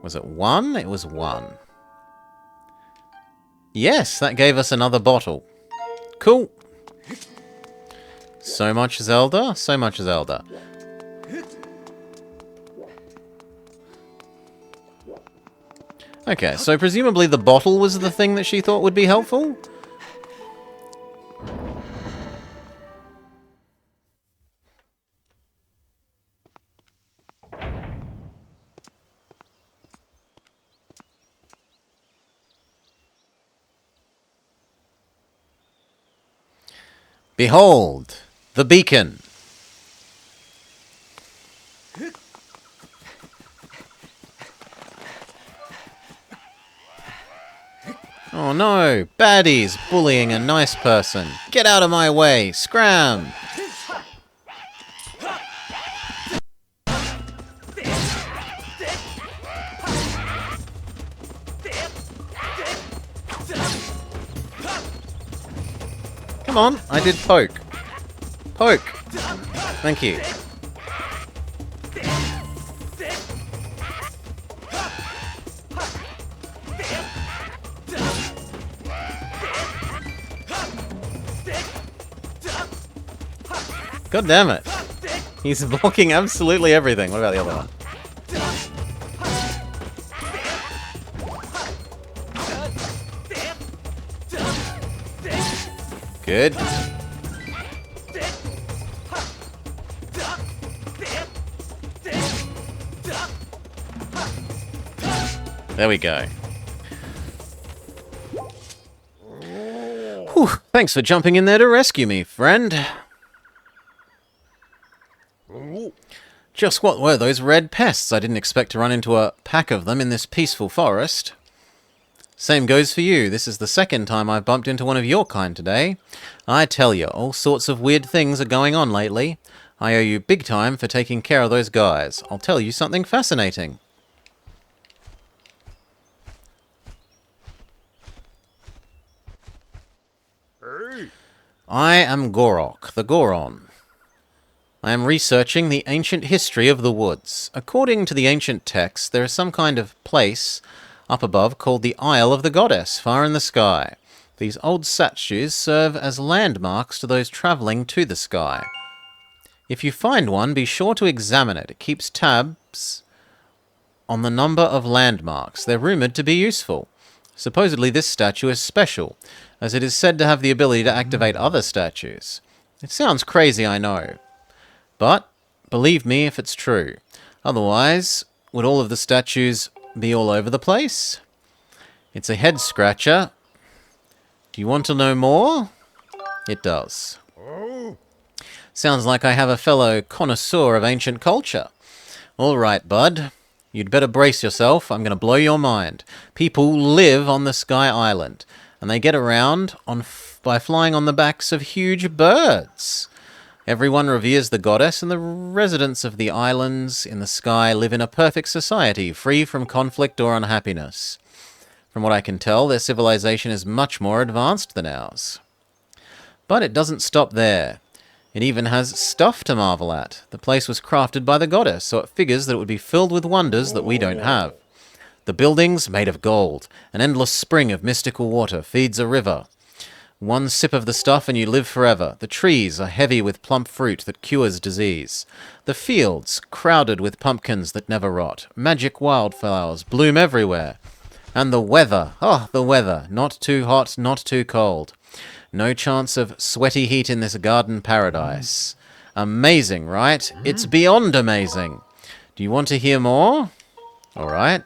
Was it 1? It was 1. Yes, that gave us another bottle. Cool. So much Zelda, so much Zelda. Okay, so presumably the bottle was the thing that she thought would be helpful? Behold, the beacon. Oh no, baddies bullying a nice person. Get out of my way, scram! Come on, I did poke. Poke! Thank you. God damn it. He's blocking absolutely everything. What about the other one? Good. There we go. Whew, thanks for jumping in there to rescue me, friend. Just what were those red pests? I didn't expect to run into a pack of them in this peaceful forest. Same goes for you. This is the second time I've bumped into one of your kind today. I tell you, all sorts of weird things are going on lately. I owe you big time for taking care of those guys. I'll tell you something fascinating. I am Gorok, the Goron. I am researching the ancient history of the woods. According to the ancient texts, there is some kind of place up above called the Isle of the Goddess, far in the sky. These old statues serve as landmarks to those travelling to the sky. If you find one, be sure to examine it. It keeps tabs on the number of landmarks. They're rumoured to be useful. Supposedly this statue is special, as it is said to have the ability to activate other statues. It sounds crazy, I know. But believe me if it's true. Otherwise, would all of the statues be all over the place? It's a head scratcher. Do you want to know more? It does. Sounds like I have a fellow connoisseur of ancient culture. All right, bud. You'd better brace yourself. I'm going to blow your mind. People live on the Sky Island, and they get around by flying on the backs of huge birds. Everyone reveres the goddess, and the residents of the islands in the sky live in a perfect society, free from conflict or unhappiness. From what I can tell, their civilization is much more advanced than ours. But it doesn't stop there. It even has stuff to marvel at. The place was crafted by the goddess, so it figures that it would be filled with wonders that we don't have. The buildings made of gold. An endless spring of mystical water feeds a river. One sip of the stuff and you live forever. The trees are heavy with plump fruit that cures disease. The fields crowded with pumpkins that never rot. Magic wildflowers bloom everywhere. And the weather, the weather, not too hot, not too cold. No chance of sweaty heat in this garden paradise. Amazing, right? It's beyond amazing. Do you want to hear more? All right.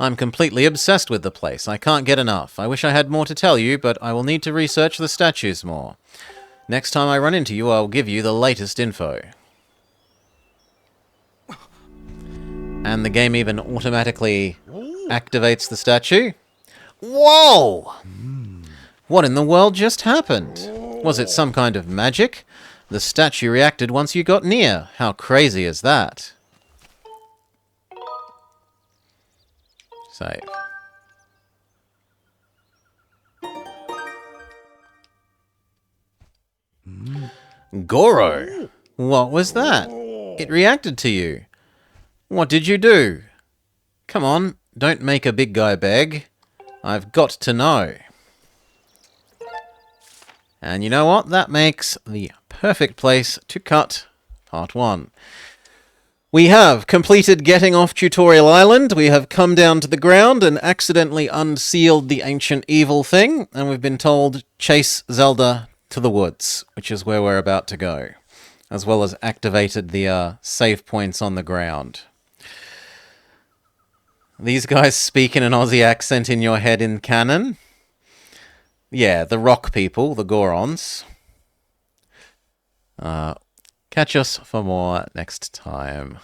I'm completely obsessed with the place. I can't get enough. I wish I had more to tell you, but I will need to research the statues more. Next time I run into you, I'll give you the latest info. And the game even automatically activates the statue. Whoa! What in the world just happened? Was it some kind of magic? The statue reacted once you got near. How crazy is that? Save. Goro! What was that? It reacted to you. What did you do? Come on, don't make a big guy beg. I've got to know. And you know what? That makes the perfect place to cut part 1. We have completed getting off Tutorial Island, we have come down to the ground and accidentally unsealed the ancient evil thing, and we've been told, chase Zelda to the woods, which is where we're about to go, as well as activated the save points on the ground. These guys speak in an Aussie accent in your head in canon. Yeah, the rock people, the Gorons. Catch us for more next time.